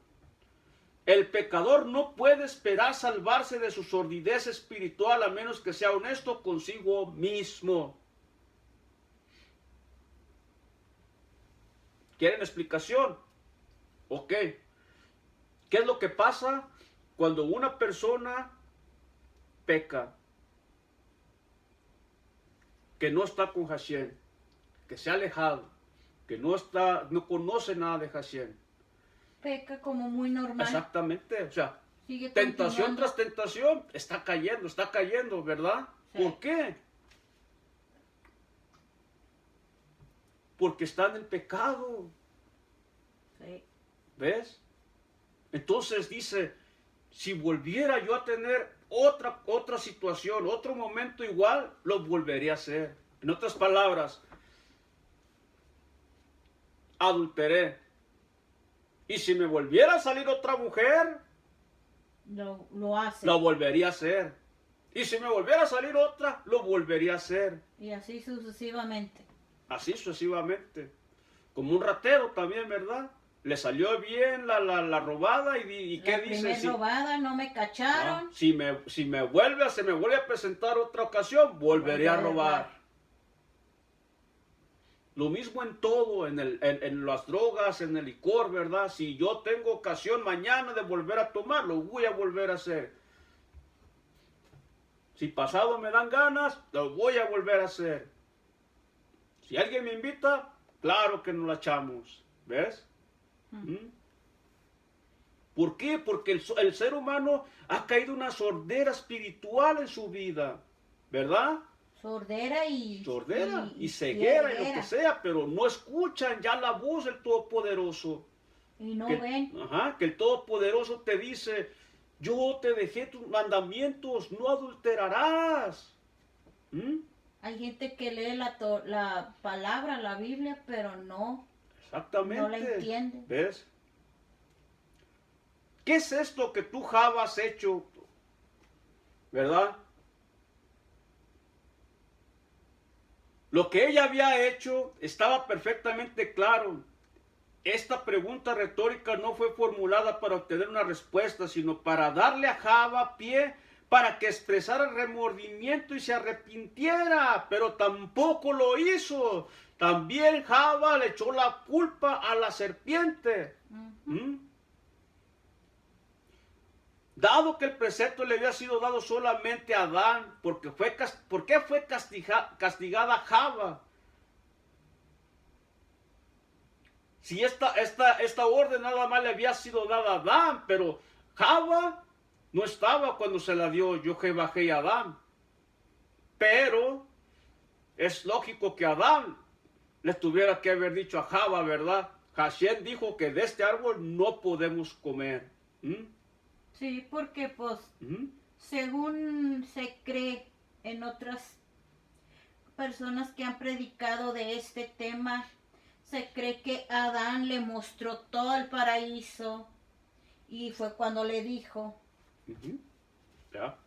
El pecador no puede esperar salvarse de su sordidez espiritual a menos que sea honesto consigo mismo. ¿Quieren explicación? Ok. ¿Qué es lo que pasa cuando una persona peca? Que no está con Hashem, que se ha alejado, que no conoce nada de Hashem. Peca como muy normal. Exactamente, o sea, sigue tentación tras tentación, está cayendo, ¿verdad? Sí. ¿Por qué? porque está en el pecado. Sí. ¿Ves? Entonces dice, si volviera yo a tener otra situación, otro momento igual, lo volvería a hacer. En otras palabras, adulteré. Y si me volviera a salir otra mujer, Lo hace. lo volvería a hacer. Y si me volviera a salir otra, lo volvería a hacer. Y así sucesivamente. Así sucesivamente. Como un ratero también, ¿verdad? Le salió bien la robada y ¿qué La dice? primera robada, no me cacharon. Se me vuelve a presentar otra ocasión, volveré a robar. Lo mismo en todo, en las drogas, en el licor, ¿verdad? Si yo tengo ocasión mañana de volver a tomar, lo voy a volver a hacer. Si pasado me dan ganas, lo voy a volver a hacer. Si alguien me invita, claro que nos la echamos. ¿Ves? ¿Por qué? Porque el ser humano ha caído en una sordera espiritual en su vida, ¿verdad? Sordera y ceguera y lo que sea, pero no escuchan ya la voz del Todopoderoso. Y no ven. Que el Todopoderoso te dice, yo te dejé tus mandamientos, no adulterarás. Hay gente que lee la palabra, la Biblia, pero no. Exactamente. No la entiende. ¿Ves? ¿Qué es esto que tú, Java, has hecho? ¿Verdad? Lo que ella había hecho estaba perfectamente claro. Esta pregunta retórica no fue formulada para obtener una respuesta, sino para darle a Java pie para que expresara remordimiento y se arrepintiera, pero tampoco lo hizo. También Java le echó la culpa a la serpiente. Dado que el precepto le había sido dado solamente a Adán, ¿por qué fue castigada Java? Si esta orden nada más le había sido dada a Adán, pero Java no estaba cuando se la dio Jehová a Adán. Pero es lógico que Adán le tuviera que haber dicho a Java, ¿verdad? Hashem dijo que de este árbol no podemos comer. Sí, porque pues, según se cree en otras personas que han predicado de este tema, se cree que Adán le mostró todo el paraíso y fue cuando le dijo. ¿Ya?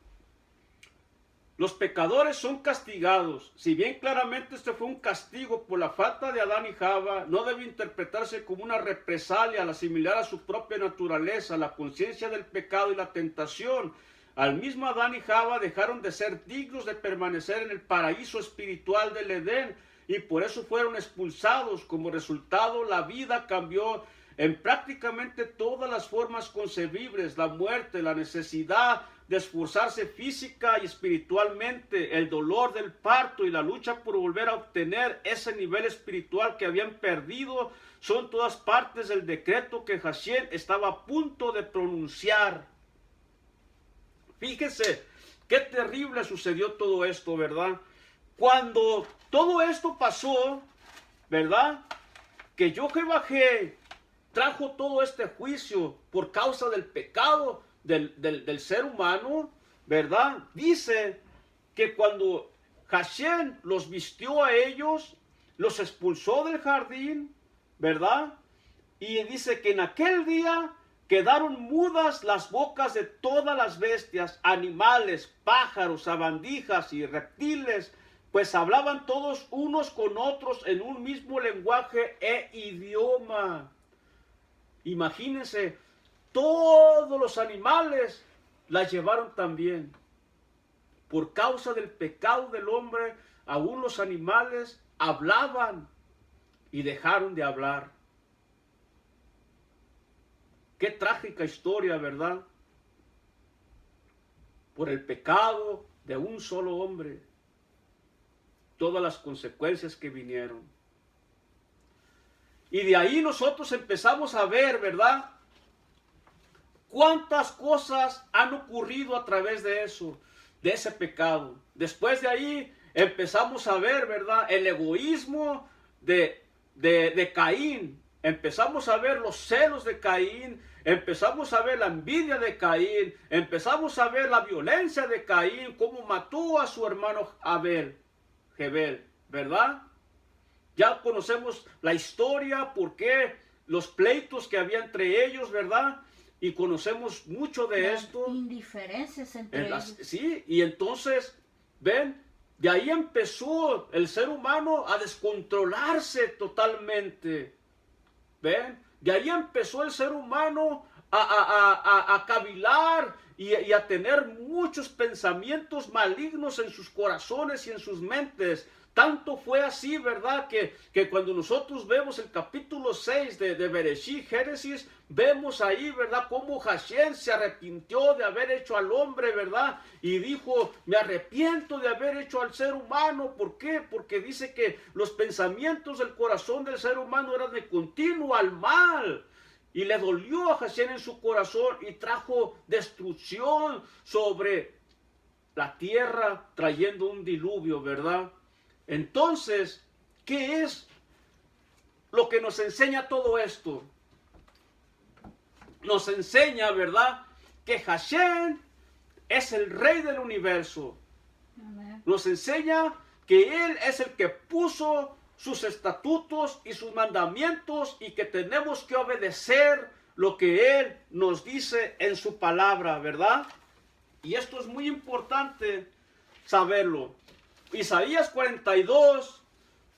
Los pecadores son castigados. Si bien claramente este fue un castigo por la falta de Adán y Java, no debe interpretarse como una represalia al asimilar a su propia naturaleza, la conciencia del pecado y la tentación. Al mismo Adán y Java dejaron de ser dignos de permanecer en el paraíso espiritual del Edén y por eso fueron expulsados. Como resultado, la vida cambió en prácticamente todas las formas concebibles: la muerte, la necesidad de esforzarse física y espiritualmente, el dolor del parto y la lucha por volver a obtener ese nivel espiritual que habían perdido, son todas partes del decreto que Hashem estaba a punto de pronunciar. Fíjense qué terrible sucedió todo esto, ¿verdad? Cuando todo esto pasó, ¿verdad? Que Jehová trajo todo este juicio por causa del pecado del ser humano, ¿verdad? Dice que cuando Hashem los vistió a ellos, los expulsó del jardín, ¿verdad? Y dice que en aquel día quedaron mudas las bocas de todas las bestias, animales, pájaros, sabandijas y reptiles, pues hablaban todos unos con otros en un mismo lenguaje e idioma. Imagínense, todos los animales las llevaron también. Por causa del pecado del hombre, aún los animales hablaban y dejaron de hablar. Qué trágica historia, ¿verdad? Por el pecado de un solo hombre, todas las consecuencias que vinieron. Y de ahí nosotros empezamos a ver, ¿verdad? Cuántas cosas han ocurrido a través de eso, de ese pecado. Después de ahí empezamos a ver, ¿verdad? El egoísmo de de Caín. Empezamos a ver los celos de Caín, empezamos a ver la envidia de Caín, empezamos a ver la violencia de Caín, cómo mató a su hermano Abel, ¿verdad? Ya conocemos la historia, por qué, los pleitos que había entre ellos, ¿verdad? Y conocemos mucho de esto. Indiferencias entre ellos. Sí, y entonces, ven, de ahí empezó el ser humano a descontrolarse totalmente. ¿Ven? De ahí empezó el ser humano a cavilar y a tener muchos pensamientos malignos en sus corazones y en sus mentes. Tanto fue así, ¿verdad? Que cuando nosotros vemos el capítulo 6 de Bereshit, Génesis, vemos ahí, ¿verdad? Cómo Hashem se arrepintió de haber hecho al hombre, ¿verdad? Y dijo, me arrepiento de haber hecho al ser humano. ¿Por qué? Porque dice que los pensamientos del corazón del ser humano eran de continuo al mal. Y le dolió a Hashem en su corazón y trajo destrucción sobre la tierra, trayendo un diluvio, ¿verdad? Entonces, ¿qué es lo que nos enseña todo esto? Nos enseña, ¿verdad?, que Hashem es el rey del universo. Amén. Nos enseña que Él es el que puso sus estatutos y sus mandamientos y que tenemos que obedecer lo que Él nos dice en su palabra, ¿verdad? Y esto es muy importante saberlo. Isaías 42,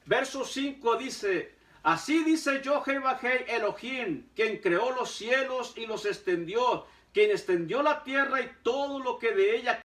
verso 5 dice, así dice Jehová Elohim, quien creó los cielos y los extendió, quien extendió la tierra y todo lo que de ella